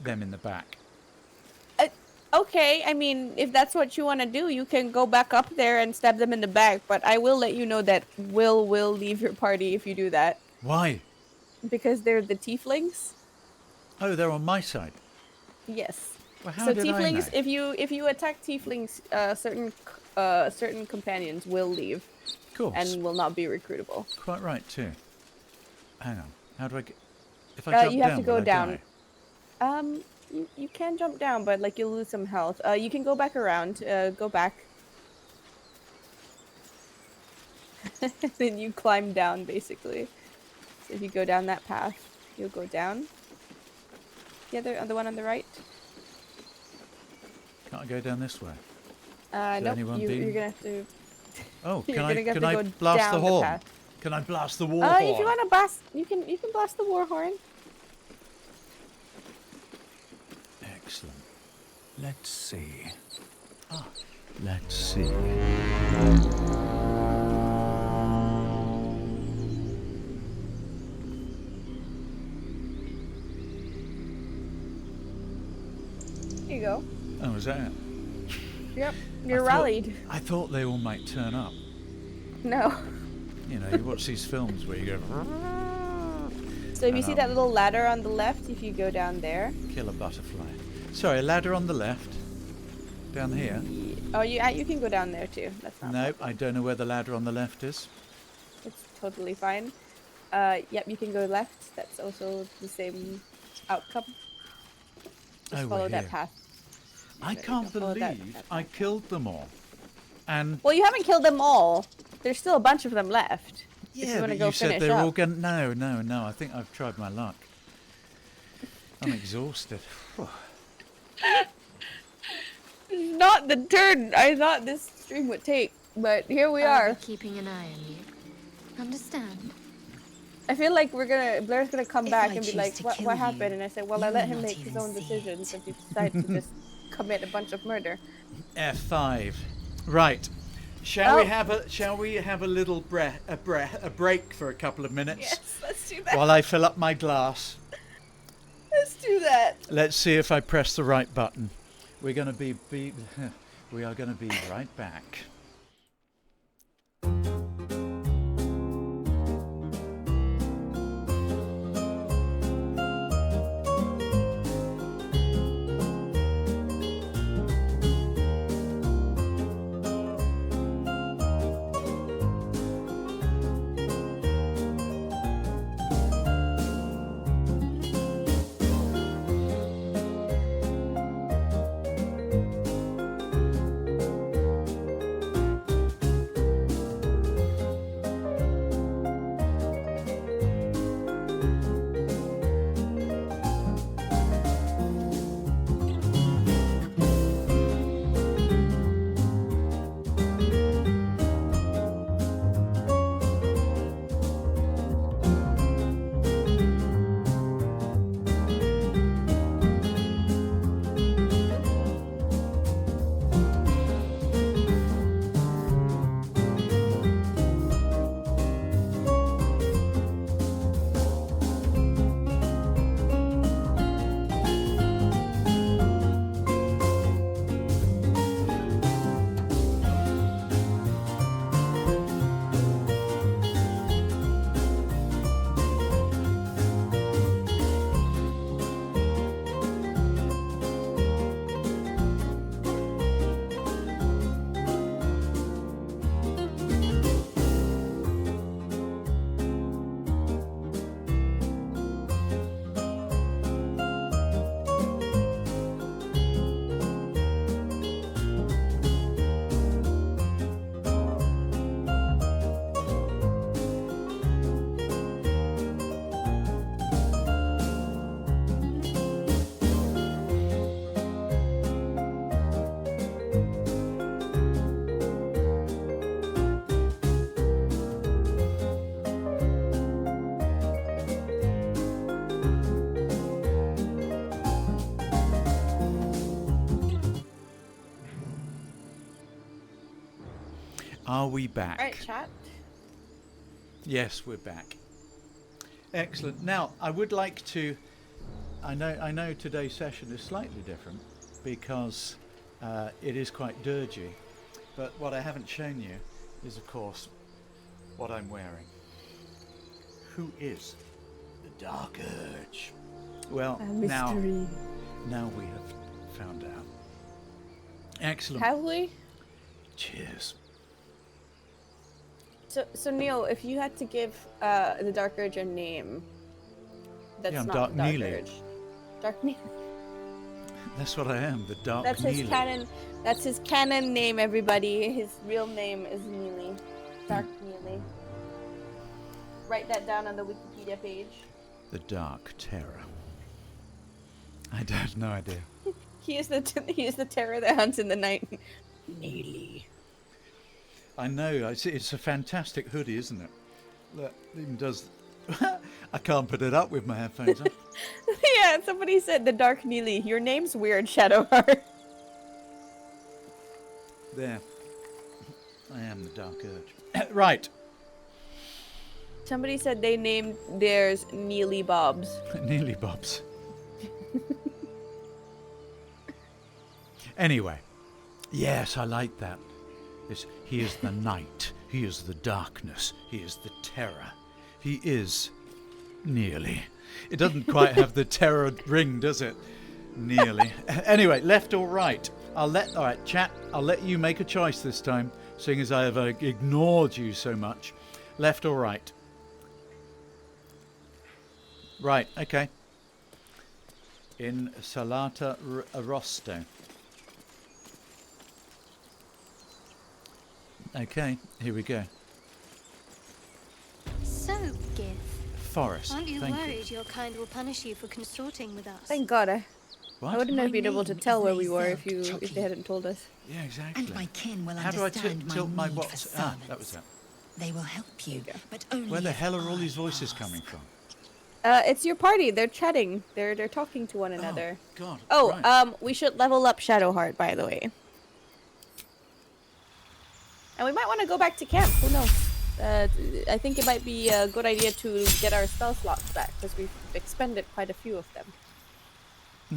them in the back. Okay, I mean, if that's what you want to do, you can go back up there and stab them in the back. But I will let you know that Will leave your party if you do that. Why? Because they're the tieflings. Oh, they're on my side. Yes. Well, how So did I tieflings, know? if you attack tieflings, certain companions will leave. Cool. And will not be recruitable. Quite right too. Hang on. How do I get? If I jump you have down, to go will I down. die? You can jump down, but like you'll lose some health. You can go back around. Go back. Then you climb down, basically. So if you go down that path, you'll go down. The one on the right. Can't I go down this way? Nope. You're gonna have to. Oh, You're can I gonna have can to I go blast down the the horn? path. Can I blast the war horn? If you want to blast, you can blast the war horn. Excellent. Let's see. Let's see. Here you go. Oh, is that it? Yep. You're rallied. I thought they all might turn up. No. You know, you watch these films where you go. So if you see that little ladder on the left, if you go down there. Kill a butterfly. Sorry, a ladder on the left. Down here. Oh, you can go down there too. That's not. Nope, I don't know where the ladder on the left is. It's totally fine. Yep, you can go left. That's also the same outcome. Just follow that path. I can't believe I killed them all. And well, you haven't killed them all. There's still a bunch of them left. yeah, but you said they're all going. No. I think I've tried my luck. I'm exhausted. Not the turn I thought this stream would take, but here we I'll are. be keeping an eye on you. Understand? I feel like Blair's gonna come back and be choose like, to what kill happened? you, And I said, well, I you let will him not make his even own see decisions if he decides to just commit a bunch of murder. F5. Right. Shall we have a little break for a couple of minutes? Yes, let's do that. While I fill up my glass. Let's do that. Let's see if I press the right button. We're going to we are going to be right back. Are we back? Alright, chat. Yes, we're back. Excellent. Now, I would like to... I know today's session is slightly different because it is quite dirgy. But what I haven't shown you is, of course, what I'm wearing. Who is the Dark Urge? Well, now we have found out. Excellent. Have we? Cheers. So Neil, if you had to give the Dark Urge a name, that's I'm not Dark the Dark Neily. Urge. Dark Neily. That's what I am, the Dark That's Neily. his canon. That's his canon name, everybody. His real name is Neily. Dark Neily. Write that down on the Wikipedia page. The Dark Terror. I have no idea. He is the terror that hunts in the night. Neily. I know, it's a fantastic hoodie, isn't it? Look, it even does... I can't put it up with my headphones on. Yeah, somebody said the Dark Neily. Your name's weird, Shadowheart. There. I am the Dark Urge. Right. Somebody said they named theirs Neely Bobs. Neely Bobs. Anyway. Yes, I like that. He is the night. He is the darkness. He is the terror. He is Nearly. It doesn't quite have the terror ring, does it? Nearly. Anyway, left or right? All right, chat, I'll let you make a choice this time, seeing as I have ignored you so much. Left or right? Right, okay. In Salata Rosto. Okay, here we go. So, Gith. Forest. Aren't you thank worried your kind will punish you for consorting with us? Thank God. What? I wouldn't have been able to tell where we were if Chucky. they hadn't told us. Yeah, exactly. And my kin will How do I understand tilt my need what? for Ah, silence. that was it. They will help you, but only Where the if hell are all I these voices ask. coming from? It's your party. They're chatting. They're talking to one another. God. Oh, right. we should level up Shadowheart, by the way. And we might want to go back to camp. Who knows? I think it might be a good idea to get our spell slots back because we've expended quite a few of them.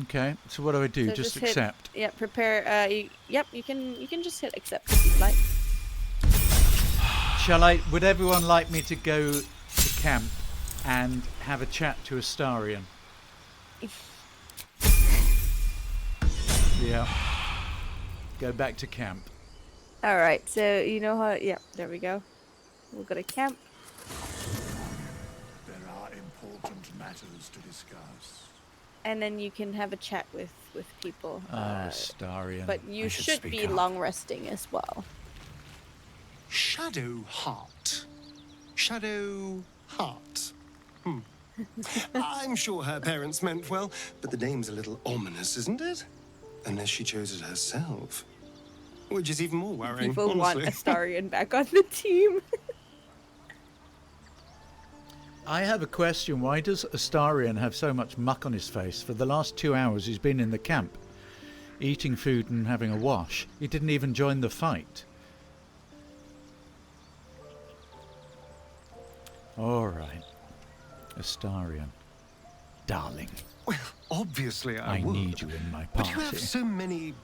Okay, so what do I do? So just hit- accept? Yeah, prepare. Yep, you can just hit accept if you'd like. Shall I? Would everyone like me to go to camp and have a chat to Astarion? Yeah. Go back to camp. All right. So you know how? Yeah, there we go. We'll go to camp. There are important matters to discuss. And then you can have a chat with people. Astarion. But you I should should speak be up. long resting as well. Shadowheart. Shadowheart. I'm sure her parents meant well, but the name's a little ominous, isn't it? Unless she chose it herself. Which is even more worrying, People want honestly. Astarion back on the team. I have a question. Why does Astarion have so much muck on his face? For the last 2 hours he's been in the camp, eating food and having a wash. He didn't even join the fight. All right. Astarion. Darling. Well, obviously I would. need you in my But party. you have so many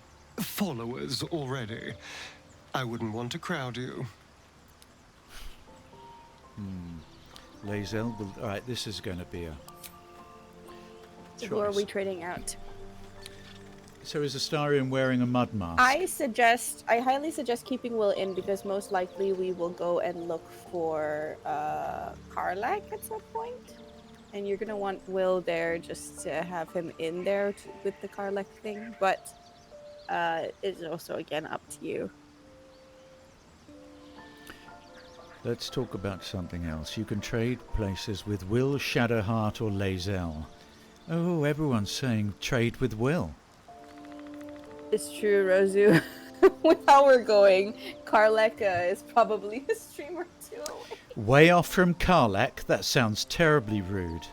followers already. I wouldn't want to crowd you. Lae'zel will... Alright, this is going to be a... So who are we choice. trading out? So is Astarion wearing a mud mask? I highly suggest keeping Will in because most likely we will go and look for Karlak at some point. And you're gonna want Will there just to have him in there with the Karlak thing. But it's also again up to you. Let's talk about something else. You can trade places with Will, Shadowheart or Lae'zel. Oh, everyone's saying trade with Will. It's true, Rozu. With how we're going, Karlak is probably a stream or two away. Way off from Karlak? That sounds terribly rude.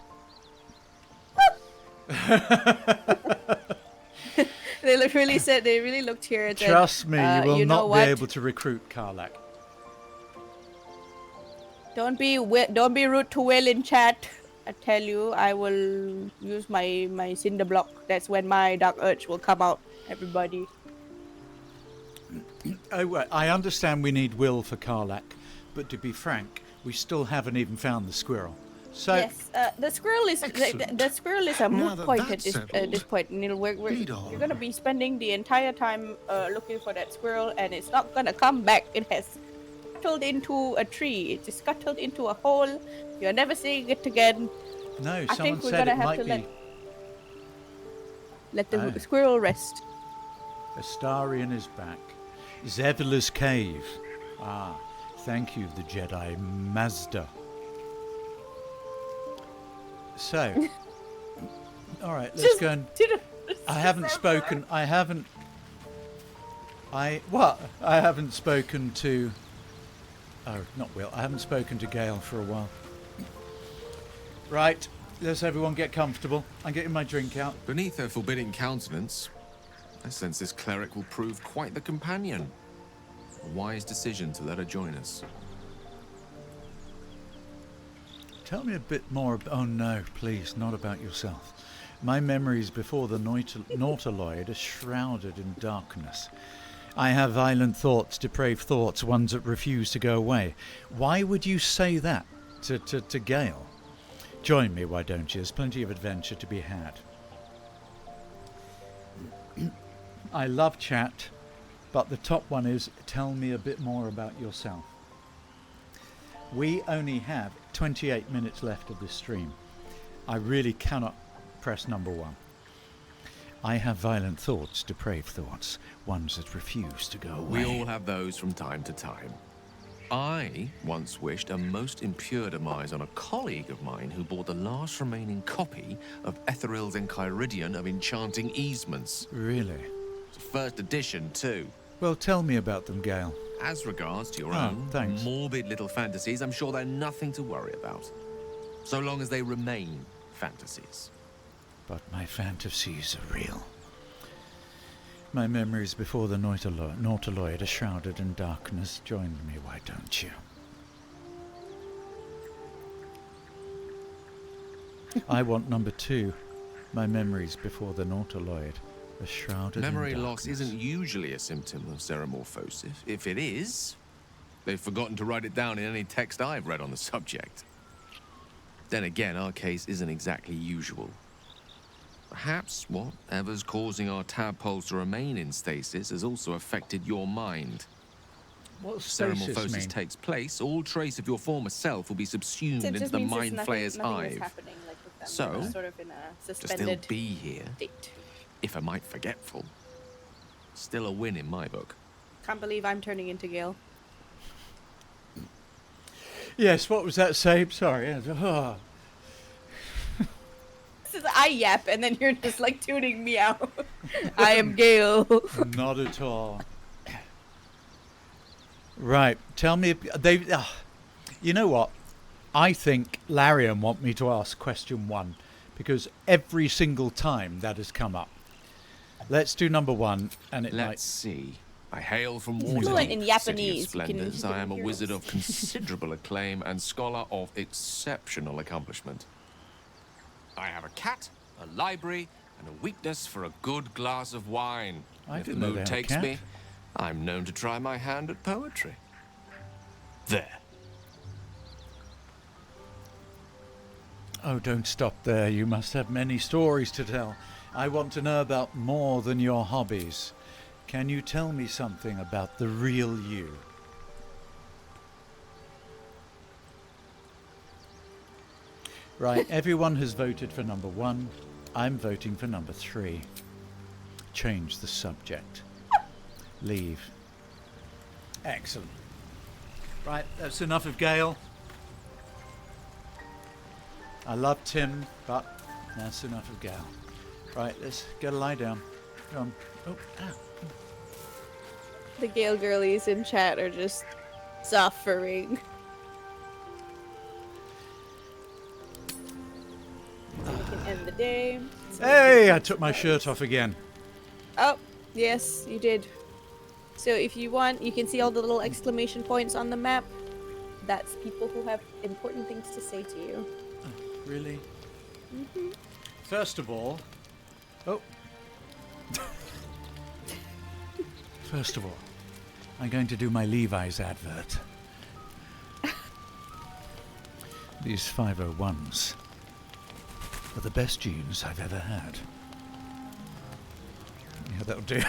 They really looked here at Trust me, you will know not be what? able to recruit Karlak. Don't be rude to Will in chat. I tell you, I will use my cinder block. That's when my dark urge will come out. Everybody. Oh, well, I understand we need Will for Karlak, but to be frank, we still haven't even found the squirrel. So yes, the squirrel is the squirrel is a moot point at this point. Neil, you're gonna be spending the entire time looking for that squirrel, and it's not gonna come back. It has scuttled into a tree. It is scuttled into a hole. You're never seeing it again. No, I think we're gonna have to let the squirrel rest. Astarion is back. Zevla's cave. Ah, thank you, the Jedi Mazda. So, all right, let's go. And, I haven't spoken. I haven't spoken to. Oh, not Will. I haven't spoken to Gale for a while. Right, let's everyone get comfortable. I'm getting my drink out. Beneath her forbidding countenance, I sense this cleric will prove quite the companion. A wise decision to let her join us. Tell me a bit more. Oh no, please, not about yourself. My memories before the Nautiloid are shrouded in darkness. I have violent thoughts, depraved thoughts, ones that refuse to go away. Why would you say that to Gale? Join me, why don't you? There's plenty of adventure to be had. I love chat, but the top one is, tell me a bit more about yourself. We only have 28 minutes left of this stream. I really cannot press number one. I have violent thoughts, depraved thoughts, ones that refuse to go away. We all have those from time to time. I once wished a most impure demise on a colleague of mine who bought the last remaining copy of Etheril's Enchiridion of Enchanting Easements. Really? It's a first edition, too. Well, tell me about them, Gale. As regards to your own morbid little fantasies, I'm sure they're nothing to worry about. So long as they remain fantasies. But my fantasies are real. My memories before the Nautiloid are shrouded in darkness. Join me, why don't you? I want number 2. My memories before the Nautiloid are shrouded in darkness. Memory loss isn't usually a symptom of xeromorphosis. If it is, they've forgotten to write it down in any text I've read on the subject. Then again, our case isn't exactly usual. Perhaps whatever's causing our tadpoles to remain in stasis has also affected your mind. What stasis Xeromorphosis mean? takes place, all trace of your former self will be subsumed into the Mind Flayer's hive. So, sort of in a to still suspended be here, state. if I might forgetful, still a win in my book. Can't believe I'm turning into Gale. Yes, what was that, Sabe? Sorry. Oh. This is I yap, and then you're just like tuning me out. I am Gale. Not at all. Right, tell me. You know what? I think Larian want me to ask question 1 because every single time that has come up. Let's do number 1, and it Let's see. I hail from Fluent Waterdeep, in City of Japanese. Splendors. I am a wizard of considerable acclaim and scholar of exceptional accomplishment. I have a cat, a library, and a weakness for a good glass of wine. If the mood takes me, I'm known to try my hand at poetry. There. Oh, don't stop there. You must have many stories to tell. I want to know about more than your hobbies. Can you tell me something about the real you? Right, everyone has voted for number 1. I'm voting for number 3. Change the subject. Leave. Excellent. Right, that's enough of Gale. I love Tim, but that's enough of Gale. Right, let's get a lie down. Go on. Oh, ow. The Gale girlies in chat are just suffering. So we can end the day. Hey, I took my shirt off again. Oh, yes, you did. So if you want, you can see all the little exclamation points on the map. That's people who have important things to say to you. Really? Mm-hmm. First of all... Oh. First of all, I'm going to do my Levi's advert. These 501s are the best jeans I've ever had. Yeah, that'll do.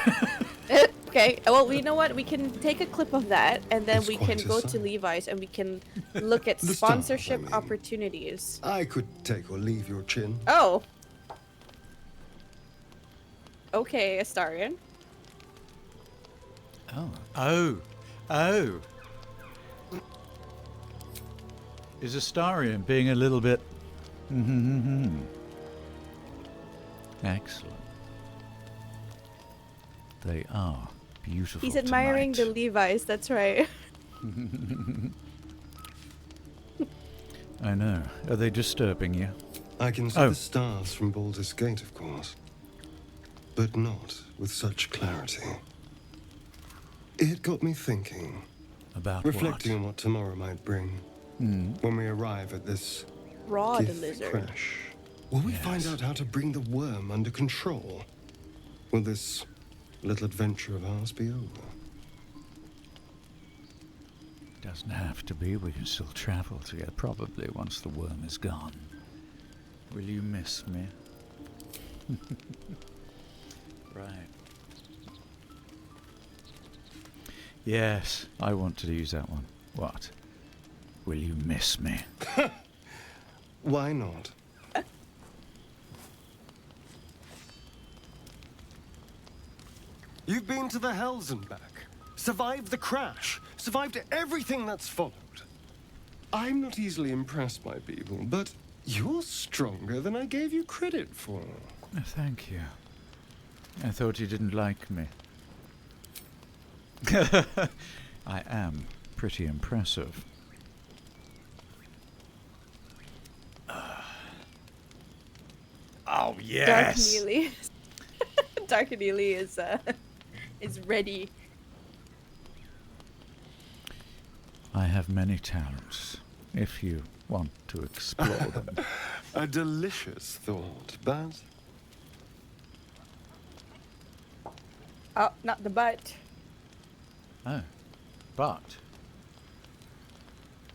Okay, well, you know what? We can take a clip of that, and then It's we quite can a go sight. to Levi's, and we can look at The stars, sponsorship I mean. opportunities. I could take or leave your chin. Oh. Okay, Astarion. Oh. Is Astarion being a little bit... Excellent. They are beautiful He's admiring tonight. the Levi's, that's right. I know. Are they disturbing you? I can see the stars from Baldur's Gate, of course. But not with such clarity. It got me thinking. About reflecting on what tomorrow might bring. When we arrive at this Broad Gith lizard. crash. Will we find out how to bring the worm under control? Will this little adventure of ours be over? Doesn't have to be. We can still travel together, probably, once the worm is gone. Will you miss me? Right. Yes, I wanted to use that one. What? Will you miss me? Why not? You've been to the Hells and back. Survived the crash. Survived everything that's followed. I'm not easily impressed by people, but you're stronger than I gave you credit for. Thank you. I thought you didn't like me. I am pretty impressive. Oh, yes! Dark Neily. Dark Neily is ready. I have many talents, if you want to explore them. A delicious thought, but... Oh, not the butt. Oh, but...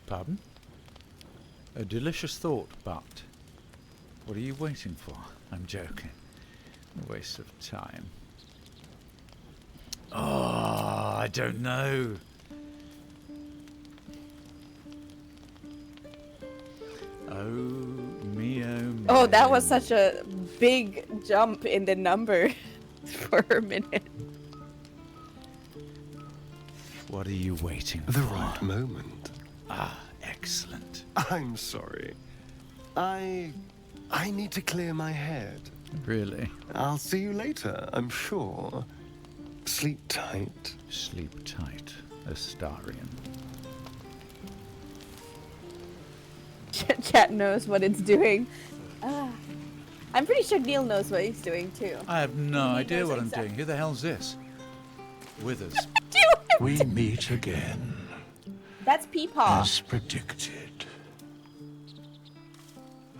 Pardon? A delicious thought, but... What are you waiting for? I'm joking. A waste of time. Oh, I don't know. Oh, me, oh, me. Oh, that was such a big jump in the number for a minute. What are you waiting The for? right moment. Ah, excellent. I'm sorry. I need to clear my head. Really? I'll see you later, I'm sure. Sleep tight. Sleep tight, Astarion. Chat knows what it's doing. I'm pretty sure Neil knows what he's doing too. I have no He idea knows what I'm exactly. doing. Who the hell's this? Withers. We meet again, That's Peepaw. as predicted.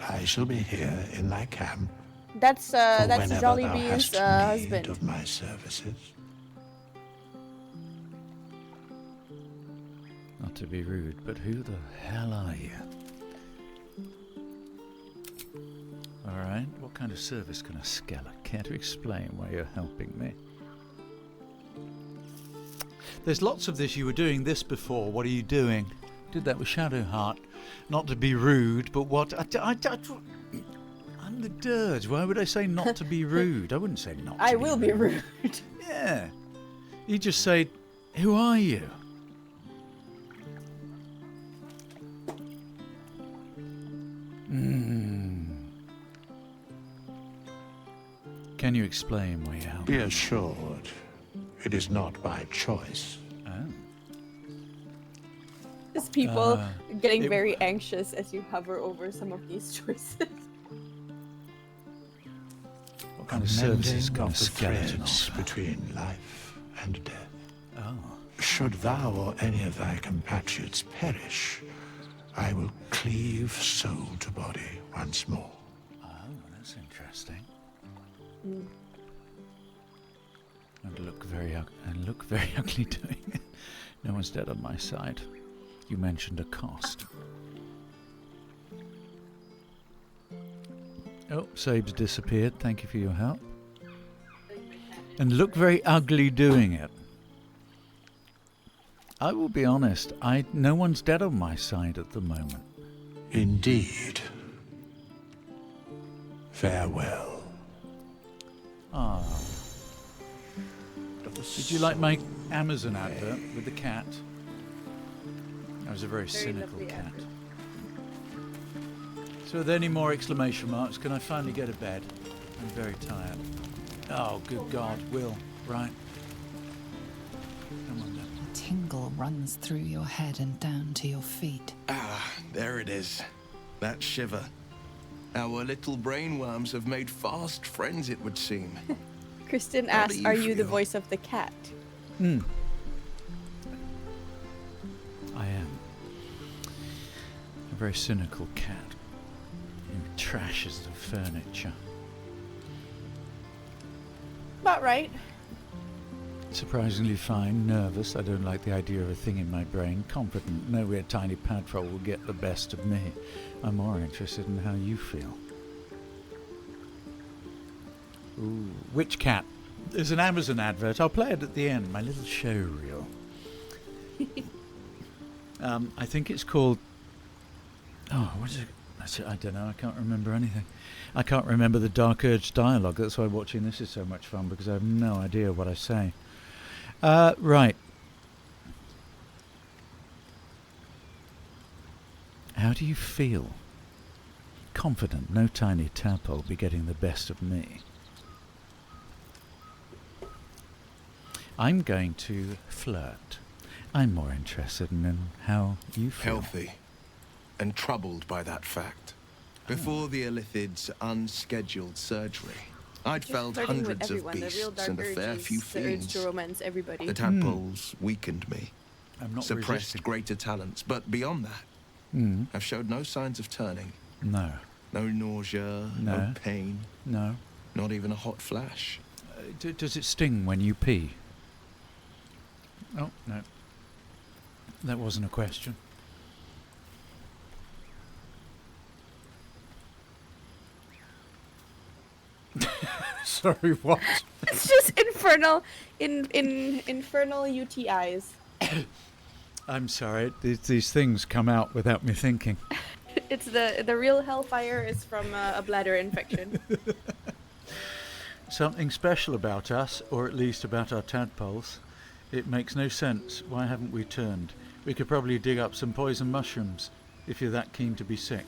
I shall be here in thy camp. That's for that's whenever thou Jollibee's hast need husband. of my services. Not to be rude, but who the hell are you? Alright, what kind of service can a Skella care to explain why you're helping me? There's lots of this. You were doing this before. What are you doing? Did that with Shadowheart. Not to be rude, but what? I'm the dirge. Why would I say not to be rude? I wouldn't say not to I be will be rude. Yeah. You just say, who are you? Can you explain why you're helping? Be assured, it is not by choice. Oh. Just people getting it- very anxious as you hover over some of these choices. What kind of services Mending can a of the skeleton threads offer? between life and death. Oh. should thou or any of thy compatriots perish, I will cleave soul to body once more. Oh, that's interesting. And look very ugly doing it. No one's dead on my side. You mentioned a cost. Oh, Sabe's disappeared. Thank you for your help. And look very ugly doing it. I will be honest, no one's dead on my side at the moment. Indeed. Farewell. Ah. Did you like my Amazon advert with the cat? That was a very cynical cat. So are there any more exclamation marks? Can I finally go to bed? I'm very tired. Oh, good God, Will. Right. Come on then. A tingle runs through your head and down to your feet. Ah, there it is. That shiver. Our little brainworms have made fast friends, it would seem. Kristen How do asks, you are you the feel? voice of the cat? I am. A very cynical cat. Who trashes the furniture. About right. Surprisingly fine, nervous, I don't like the idea of a thing in my brain, confident, know where tiny patrol will get the best of me. I'm more interested in how you feel. Ooh, which cat? There's an Amazon advert, I'll play it at the end, my little show reel. I think it's called... Oh, what is it? I don't know, I can't remember anything. I can't remember the Dark Urge dialogue, that's why watching this is so much fun, because I have no idea what I say. Right. How do you feel? Confident no tiny tadpole will be getting the best of me. I'm going to flirt. I'm more interested in how you feel. Healthy. And troubled by that fact. Before the Illithid's unscheduled surgery, I'd felled Flirting with hundreds of everyone. The real beasts dark and a fair urge few is the urge fiends. to romance everybody. The tadpoles weakened me, I'm not suppressed resisting. greater talents, but beyond that, I've showed no signs of turning. No. No nausea, No. no pain, No. not even a hot flash. Does it sting when you pee? Oh, no. That wasn't a question. Sorry, what? It's just infernal UTIs. I'm sorry, these things come out without me thinking. It's the real hellfire is from a bladder infection. Something special about us, or at least about our tadpoles. It makes no sense. Why haven't we turned? We could probably dig up some poison mushrooms, if you're that keen to be sick.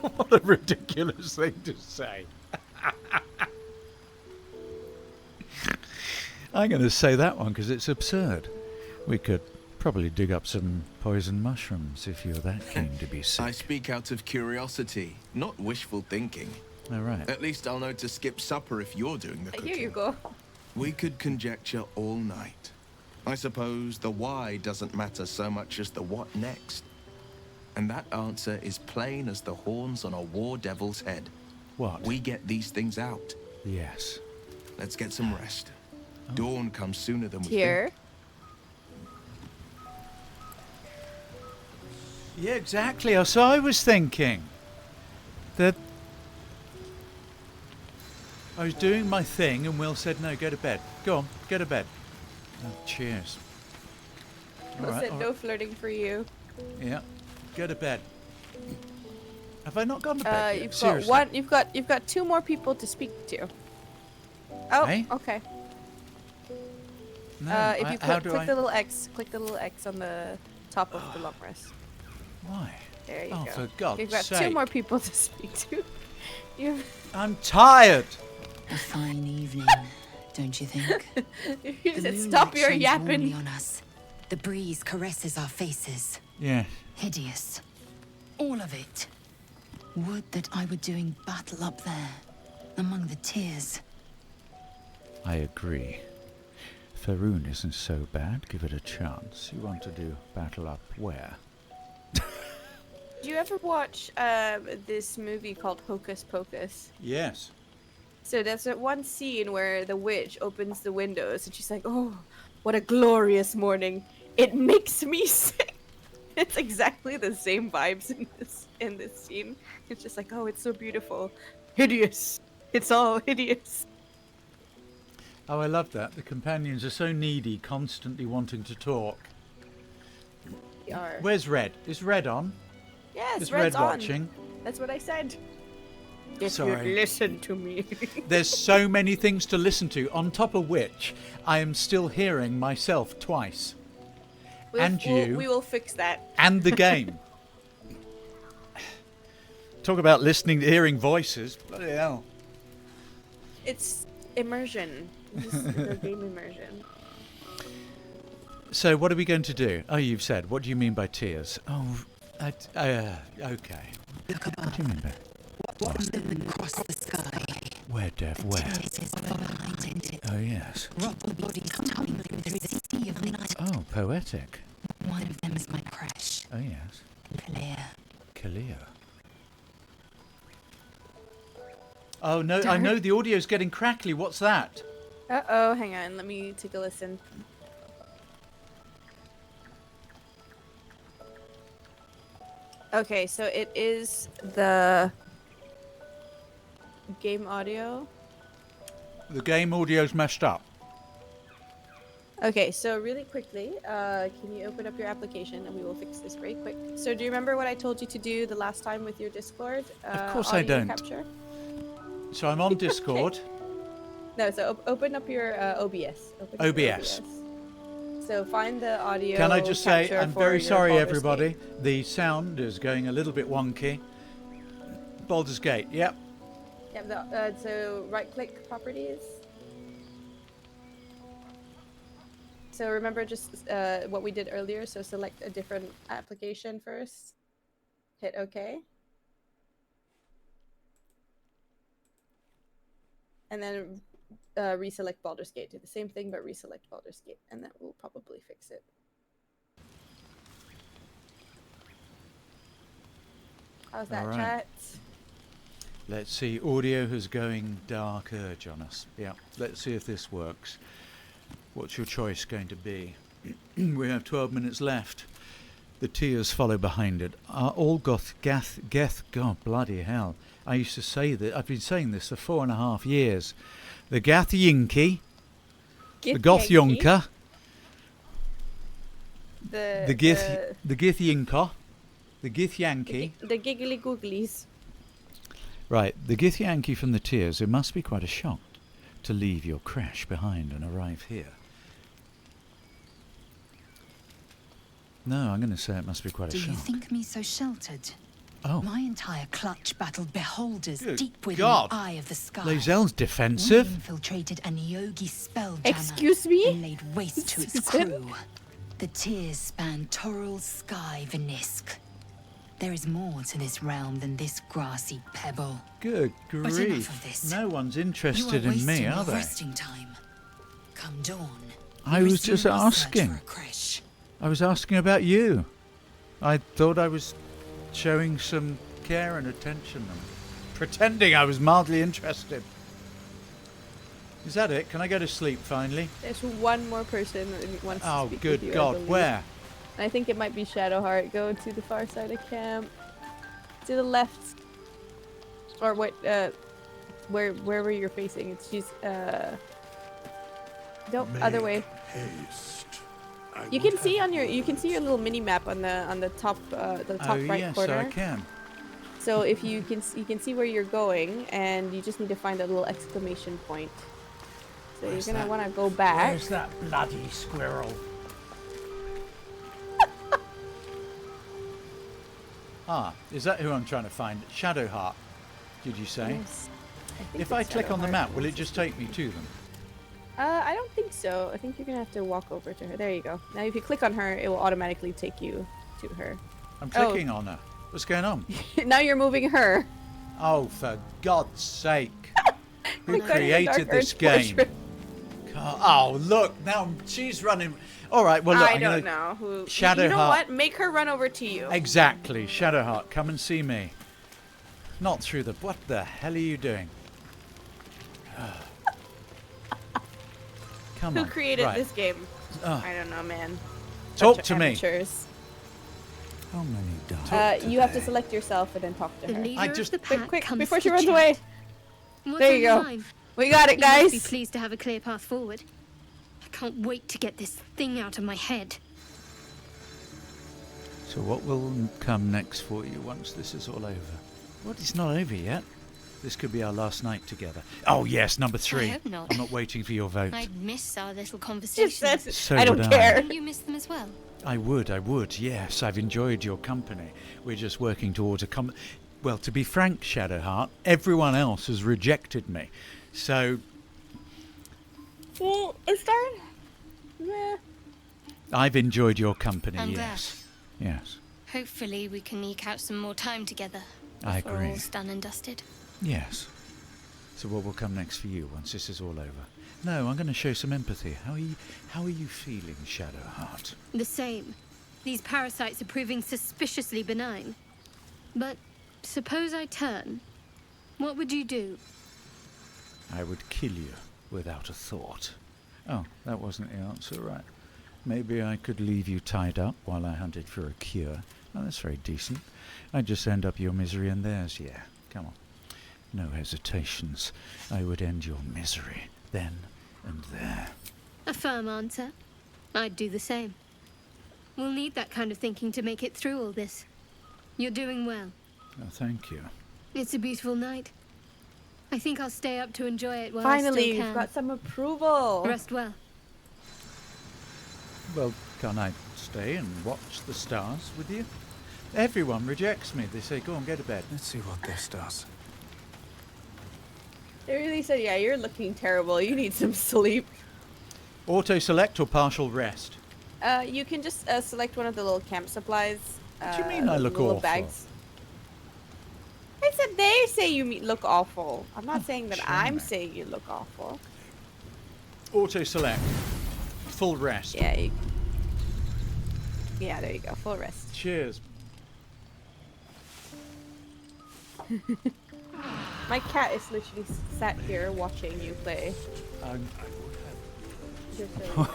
What a ridiculous thing to say. I'm going to say that one because it's absurd. We could probably dig up some poison mushrooms if you're that keen to be sick. I speak out of curiosity, not wishful thinking. All right. At least I'll know to skip supper if you're doing the cooking. Here you go. We could conjecture all night. I suppose the why doesn't matter so much as the what next. And that answer is plain as the horns on a war devil's head. What? We get these things out. Yes. Let's get some rest. Dawn comes sooner than we Here. think. Yeah, exactly. So I was thinking that I was doing my thing and Will said, no, go to bed. Go on, go to bed. Oh, cheers. Will said no flirting for you. Yeah, go to bed. Have I not gone to bed yet? You've Seriously? got one. You've got two more people to speak to. Oh, Hey? okay. No, if you how click do the little X, click the little X on the top of the long rest. Why? There you Oh, go. for God's You've got two sake. more people to speak to. I'm tired. A fine evening, don't you think? You The said, moonlight stop your shines yapping. warmly on us. The breeze caresses our faces. Yeah. Hideous. All of it. Would that I were doing battle up there, among the tears. I agree. Faroon isn't so bad. Give it a chance. You want to do battle up where? Do you ever watch this movie called Hocus Pocus? Yes. So there's that one scene where the witch opens the windows and she's like, "Oh, what a glorious morning! It makes me sick." It's exactly the same vibes in this scene. It's just like, "Oh, it's so beautiful, hideous. It's all hideous." Oh, I love that. The companions are so needy, constantly wanting to talk. They are. Where's Red? Is Red on? Yes, Is Red's Red on. watching? That's what I said. If Sorry. you'd listen to me. There's so many things to listen to, on top of which I am still hearing myself twice. We will fix that. And the game. Talk about listening to hearing voices. Bloody hell. It's immersion. This is the game immersion. So what are we going to do? Oh, you've said. What do you mean by tears? Oh, okay. What do you mean by... Across the sky. Where, Dev? Where? Oh, yes. Rotten bodies coming through the sea of night. Oh, poetic. One of them is my crush. Oh, yes. Kalia. Oh, no, I know the audio's getting crackly. What's that? Uh-oh, hang on. Let me take a listen. Okay, so it is the game audio. The game audio's messed up. Okay, so really quickly, can you open up your application and we will fix this very quick. So do you remember what I told you to do the last time with your Discord? Of course I don't. Capture? So I'm on Discord. No, so open up your OBS. OBS. So find the audio. Can I just say, I'm very sorry, Baldur's everybody. Gate. The sound is going a little bit wonky. Baldur's Gate, yep. Yep, so right-click properties. So remember just what we did earlier. So select a different application first. Hit OK. And then reselect Baldur's Gate. Do the same thing, but reselect Baldur's Gate. And that will probably fix it. How's that, All right. chat? Let's see. Audio is going Dark Urge on us. Yeah. Let's see if this works. What's your choice going to be? We have 12 minutes left. The tears follow behind it. All Geth, God bloody hell. I used to say that. I've been saying this for 4.5 years. The Gath Yinky, the Goth Yonka, the Gith Yinka, the Gith Yankee. The giggly googlies. Right, the Gith Yankee from the tears. It must be quite a shock to leave your crash behind and arrive here. No, I'm going to say it must be quite a Do shock. you think me so sheltered? Oh. My entire clutch battled beholders Good deep within God. the eye of the sky. Lae'zel's defensive. We infiltrated a Yogi spelljammer. Excuse me? And laid waste to its crew. The tears span Toral's sky, Venisk. There is more to this realm than this grassy pebble. Good But enough grief. of this. No one's You interested are in me, wasting are your they? resting time. Come dawn. I you was just resume research asking. for a creche. I was asking about you. I thought I was showing some care and attention and pretending I was mildly interested. Is that it? Can I go to sleep finally? There's one more person that wants to Oh, speak good with you, I God. believe. Where? I think it might be Shadowheart. Go to the far side of camp. To the left. Or what, wherever you're facing. It's just, no, other way. Haste. You can see on your, you can see your little mini map on the top right yes, corner. I can. So if you can see where you're going, and you just need to find that little exclamation point. So Where's you're gonna that? want to go back. Where's that bloody squirrel? Is that who I'm trying to find? Shadowheart, did you say? Yes. think If I it's click on the Shadowheart. map, will it just take me to them? I don't think so. I think you're gonna have to walk over to her. There you go. Now if you click on her, it will automatically take you to her. I'm clicking on her. What's going on? Now you're moving her. Oh, for God's sake. Who Click on your created Dark this Urge game? portrait. Oh, look, now she's running. All right, well, look, I don't know who. Shadowheart. You know what? Make her run over to you. Exactly. Shadowheart, come and see me. Not through the... What the hell are you doing? Come on. Who created right. this game? Oh. I don't know, man. Talk Bunch to of me. amateurs. How many died? You have to select yourself and then talk to The her. leader I of just- the pack Quick, comes before to she runs chat. away. What's There on you your go. mind? We got it, You must be guys. pleased to have a clear path forward. I can't wait to get this thing out of my head. So what will come next for you once this is all over? What? It's not over yet. This could be our last night together. Oh, yes, number 3. I hope not. I'm not waiting for your vote. I'd miss our little conversations. So I don't would care. Don't you miss them as well? I would, yes. I've enjoyed your company. We're just working towards a well, to be frank, Shadowheart, everyone else has rejected me. So... Well, it's done. Yeah. I've enjoyed your company, I'm yes. Yes, Hopefully we can eke out some more time together. I before agree. all's done and dusted. yes. So what will come next for you once this is all over? No, I'm going to show some empathy. How are you feeling, Shadowheart? The same. These parasites are proving suspiciously benign. But suppose I turn. What would you do? I would kill you without a thought. Oh, that wasn't the answer, right. Maybe I could leave you tied up while I hunted for a cure. Oh, that's very decent. I'd just end up your misery and theirs, yeah. Come on. No hesitations. I would end your misery, then and there. A firm answer. I'd do the same. We'll need that kind of thinking to make it through all this. You're doing well. Oh, thank you. It's a beautiful night. I think I'll stay up to enjoy it while Finally, I still we've can. got some approval. Rest well. Well, can I stay and watch the stars with you? Everyone rejects me. They say, go on, go to bed. Let's see what this does. They really said, yeah, you're looking terrible. You need some sleep. Auto-select or partial rest? You can just select one of the little camp supplies. What do you mean I look little awful? bags. I said they say you look awful. I'm not saying that I'm saying you look awful. Auto-select. Full rest. Yeah. Yeah, there you go. Full rest. Cheers. My cat is literally sat here watching you play. Just saying.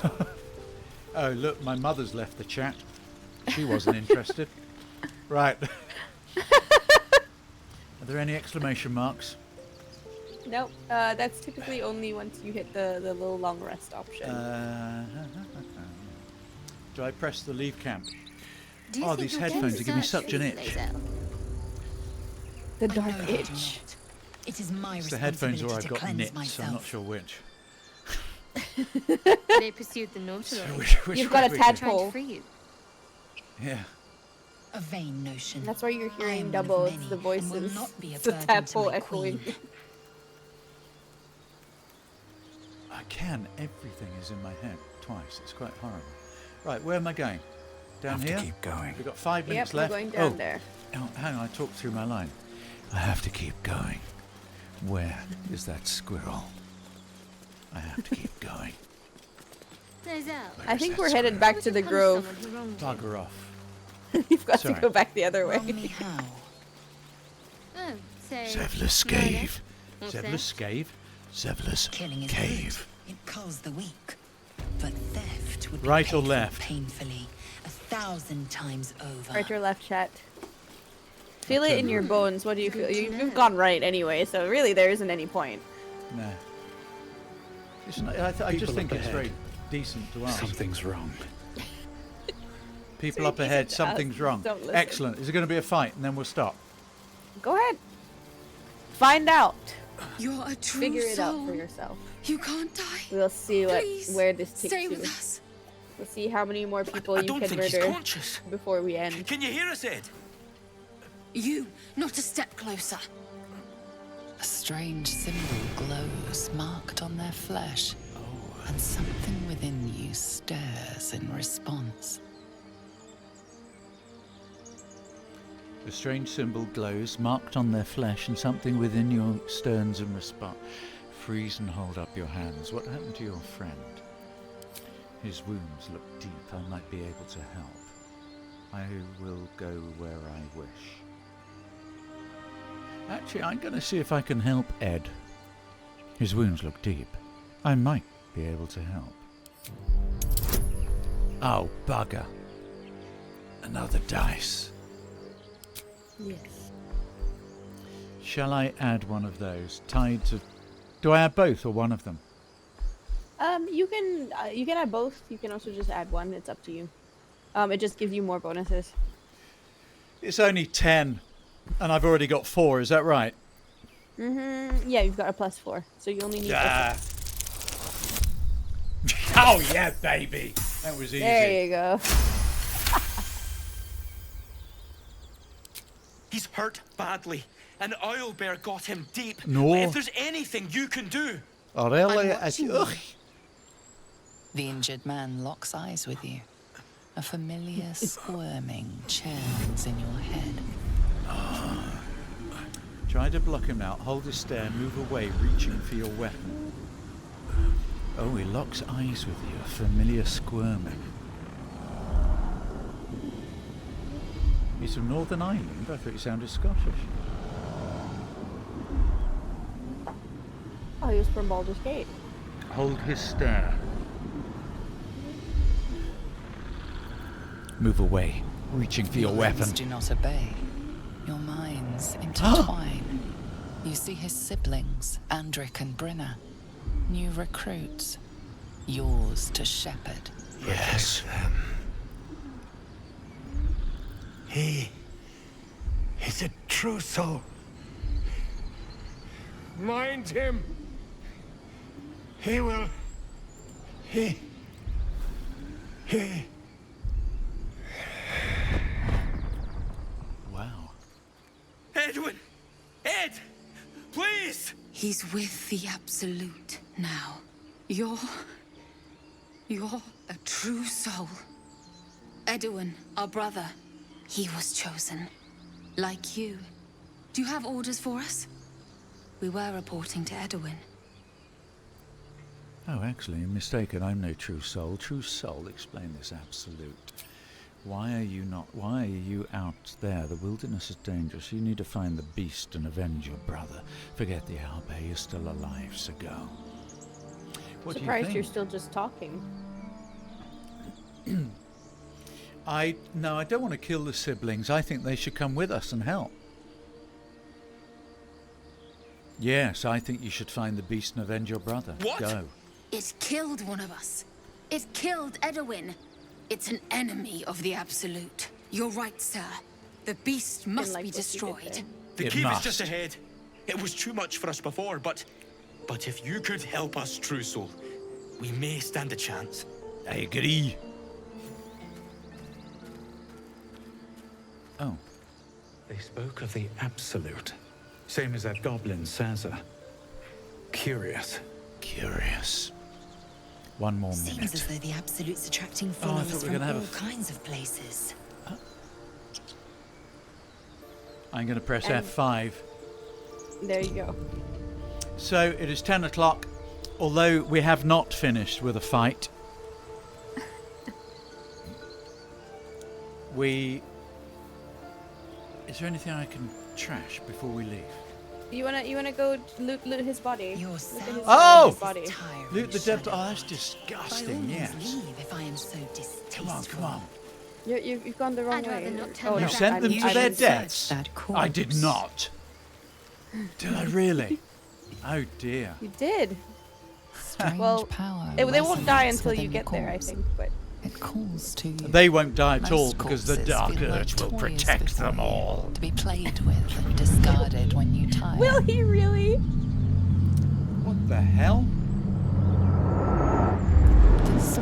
Oh, look, my mother's left the chat. She wasn't interested. Right. Are there any exclamation marks? Nope. That's typically only once you hit the little long rest option. Do I press the leave camp? Do you Oh, think these you'll headphones get are giving me search such an these itch. later? The I dark know you do itch. not. It is my It's the headphones or responsibility I've to got cleanse nits. myself. I'm not sure which. They pursued the Nautilus. Which You've way got a we Tried tadpole. to free you. Yeah. A vain notion. That's why you're I hearing am one of double. It's many the and will voices. not be a It's the burden to tadpole my echoing. queen. I can. Everything is in my head twice. It's quite horrible. Right, where am I going? Down Have here? to keep going. We've got 5 minutes Yep, we're left. going down there. Oh, hang on, I talked through my line. I have to keep going. Where is that squirrel? I have to keep going. There's Al. I think we're headed back to the grove. Bugger off. You've got Sorry. to go back the other way. Wrong me how? Oh, say... Zevla's murder? cave. Or Zevla's theft? cave. Zevla's Killing is cave. good. It culls the weak. But theft would be Right or paid for left? painfully, 1,000 times over. Right or left, chat? Feel it in your bones. What do you feel? You've gone right anyway, so really there isn't any point. No. It's not, I just People think up it's ahead. very decent to ask. Something's wrong. People very up ahead, decent to ask, something's wrong. don't listen. Excellent. Is it going to be a fight and then we'll stop? Go ahead. Find out. You're a true Figure it out soul. for yourself. You can't die. We'll see Please, where this takes stay you. with us. We'll see how many more people I you don't can think he's murder conscious. before we end. Can you hear us, Ed? You, not a step closer. A strange symbol glows marked on their flesh, and something within you stirs in response. A strange symbol glows, marked on their flesh, and something within your stirs in response. freeze and hold up your hands. What happened to your friend? His wounds look deep. I might be able to help. I will go where I wish. Actually, I'm going to see if I can help Ed. His wounds look deep. I might be able to help. Oh, bugger. Another dice. Yes. Shall I add one of those? Tied to... Do I add both or one of them? You can add both. You can also just add one. It's up to you. It just gives you more bonuses. It's only 10, and I've already got 4. Is that right? Yeah, you've got a +4, so you only need. Oh yeah, baby. That was easy. There you go. He's hurt badly. An owlbear got him deep. No. If there's anything you can do. Oh, really? The injured man locks eyes with you. A familiar squirming churns in your head. Try to block him out. Hold his stare. Move away, reaching for your weapon. Oh, he locks eyes with you. A familiar squirming. He's from Northern Ireland. I thought he sounded Scottish. Oh, he was from Baldur's Gate. Hold his stare. Move away, reaching for your weapon. Limbs do not obey. Your minds intertwine. You see his siblings, Andric and Brinna. New recruits. Yours to shepherd. Yes. He's a true soul. Mind him. He will. He. Wow. Edwin! Ed! Please! He's with the Absolute now. You're a true soul. Edwin, our brother, he was chosen. Like you. Do you have orders for us? We were reporting to Edwin. Oh, actually, you're mistaken. I'm no true soul. True soul, explain this Absolute. Why are you out there? The wilderness is dangerous. You need to find the beast and avenge your brother. Forget the owlbear. You're still alive, so go. What Surprised do you you're think? still just talking. I don't want to kill the siblings. I think they should come with us and help. Yes, I think you should find the beast and avenge your brother. What? Go. It killed one of us. It killed Edwin. It's an enemy of the Absolute. You're right, sir. The beast must be destroyed. The It cave must. is just ahead. It was too much for us before, but if you could help us, True Soul, we may stand a chance. I agree. Oh. They spoke of the Absolute. Same as that goblin, Saza. Curious. Curious. One more Seems minute. as though the Absolute's attracting I followers thought we were from gonna have all a kinds of places. I'm going to press And- F5. There you go. So it is 10 o'clock, although we have not finished with a fight. Is there anything I can trash before we leave? You wanna go loot his body? Your Loot at his, Oh! his body. Loot the dead. Oh, that's By all disgusting. means, Yes. leave if I am so distasteful. Come on. You've gone the wrong I'd way. rather not tell Oh, you You no, that. sent them I'm- to I'm their inside. deaths. That I did corpse. not. Did I really? Oh dear. You did. Strange Well, power they won't die resonates until you within get the there, I corpse. think. But It calls to you. They won't die at Most all because the corpses Dark feel like Urge will toys protect before them you, all. to be played with and discarded when you tire. will he really? What the hell?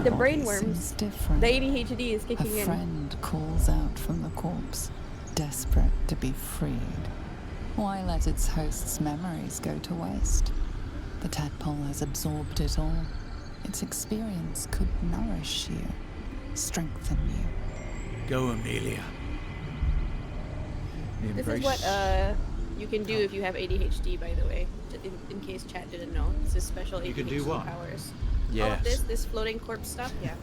The brainworms. Seems different. The ADHD is A kicking in. friend calls out from the corpse, desperate to be freed. Why let its host's memories go to waste? The tadpole has absorbed it all. Its experience could nourish you, strengthen you. Go, Amelia. The This is embrace- what you can do if you have ADHD, by the way, in case chat didn't know. It's a special ADHD You can do what? powers. Yes. Oh, this floating corpse stuff, yeah.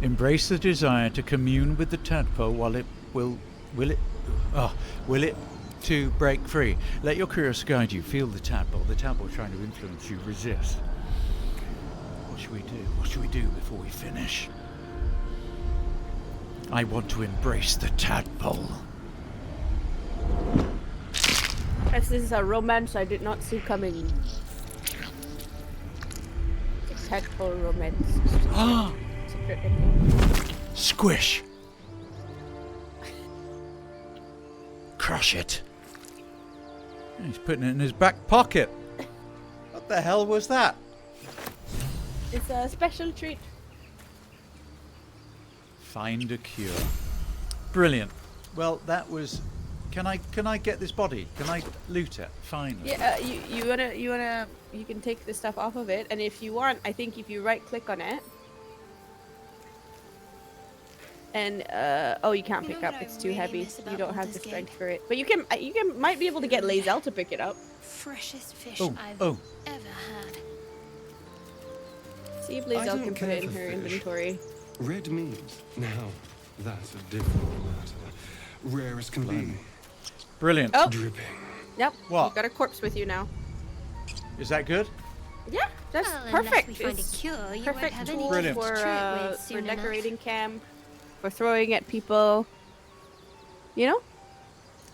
Embrace the desire to commune with the tadpole while it will it to break free. Let your curiosity guide you. Feel the tadpole. The tadpole trying to influence you. Resist. What should we do? What should we do before we finish? I want to embrace the tadpole. As this is a romance I did not see coming. Tadpole romance. Secret ending. Squish. Crush it. He's putting it in his back pocket. What the hell was that? It's a special treat. Find a cure. Brilliant. Well, that was. Can I get this body? Can I loot it? Finally. Yeah, you can take the stuff off of it, and if you want, I think if you right click on it, and oh, you can't pick up. It's too heavy. You don't have the strength for it. But you might be able to get Lazel to pick it up. Freshest fish I've ever had. See if Lazel can put it in her inventory. Red meat. Now, that's a different matter. Rare as can be. Brilliant. Oh. Dripping. Yep. What? You've got a corpse with you now. Is that good? Yeah, that's Well, perfect. unless we find a It's cure, you perfect won't have tool anything for to treat it with for soon enough. decorating camp, for throwing at people. You know?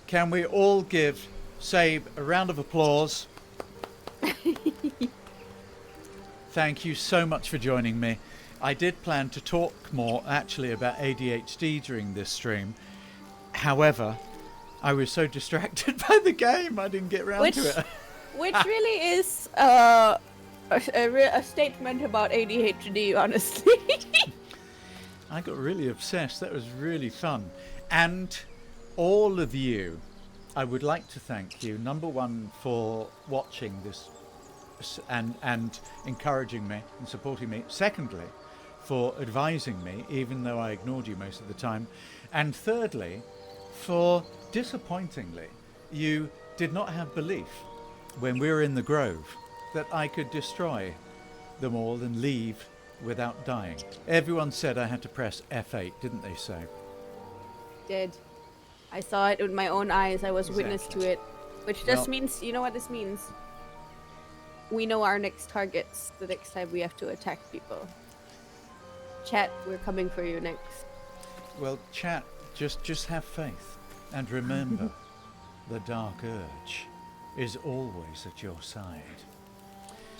Can we all give Sabe a round of applause? Thank you so much for joining me. I did plan to talk more actually about ADHD during this stream. However, I was so distracted by the game I didn't get round to it. Which really is a statement about ADHD, honestly. I got really obsessed. That was really fun. And all of you, I would like to thank you, number one, for watching this and encouraging me and supporting me. Secondly, for advising me, even though I ignored you most of the time. And thirdly, for disappointingly, you did not have belief when we were in the Grove that I could destroy them all and leave without dying. Everyone said I had to press F8, didn't they say? Did. I saw it with my own eyes. I was witness to it. Which just Well- means, you know what this means? We know our next targets the next time we have to attack people. Chat, we're coming for you next. Well, chat, just have faith. And remember, the dark urge is always at your side.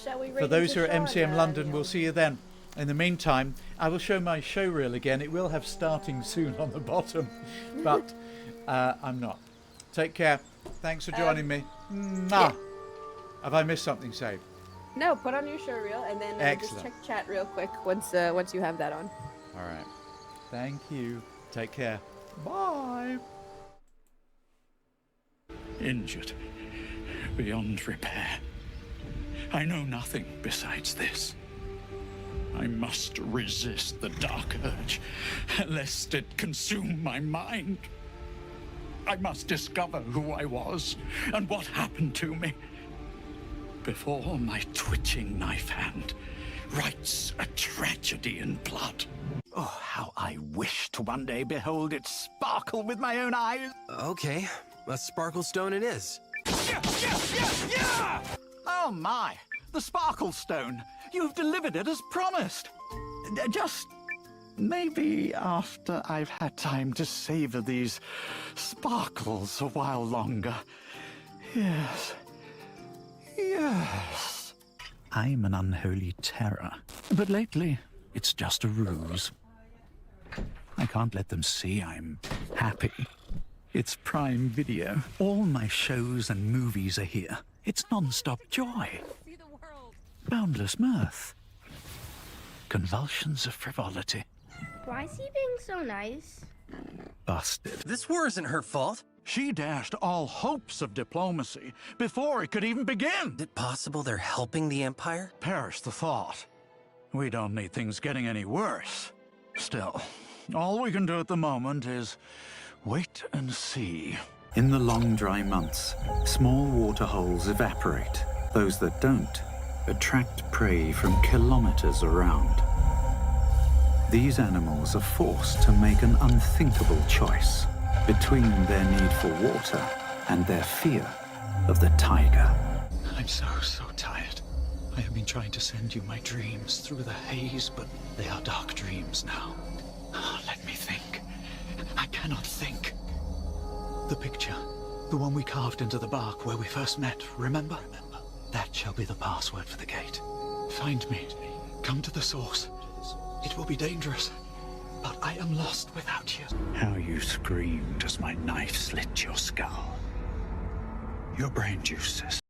Shall we For those who are at MCM London, we'll see you then. In the meantime, I will show my show reel again. It will have starting soon on the bottom, but I'm not. Take care. Thanks for joining me. Mwah. Yeah. Have I missed something, Save? No, put on your show reel and then just Excellent. check chat real quick once you have that on. All right. Thank you. Take care. Bye. Injured beyond repair. I know nothing besides this. I must resist the dark urge, lest it consume my mind. I must discover who I was and what happened to me before my twitching knife hand writes a tragedy in blood. Oh, how I wish to one day behold it sparkle with my own eyes. Okay, a sparkle stone it is. Yeah! Oh my, the sparkle stone. You've delivered it as promised. Just maybe after I've had time to savor these sparkles a while longer. Yes. Yes. I'm an unholy terror, but lately it's just a ruse. I can't let them see I'm happy. It's Prime Video. All my shows and movies are here. It's non-stop joy. Boundless mirth. Convulsions of frivolity. Why is he being so nice? Busted. This war isn't her fault. She dashed all hopes of diplomacy before it could even begin. Is it possible they're helping the Empire? Perish the thought. We don't need things getting any worse. Still, all we can do at the moment is wait and see. In the long dry months, small water holes evaporate. Those that don't attract prey from kilometers around. These animals are forced to make an unthinkable choice between their need for water and their fear of the tiger. I'm so tired. I have been trying to send you my dreams through the haze, but they are dark dreams now. Let me think. I cannot think. The picture, the one we carved into the bark where we first met, remember? That shall be the password for the gate. Find me. Come to the source. It will be dangerous, but I am lost without you. How you screamed as my knife slit your skull. Your brain juices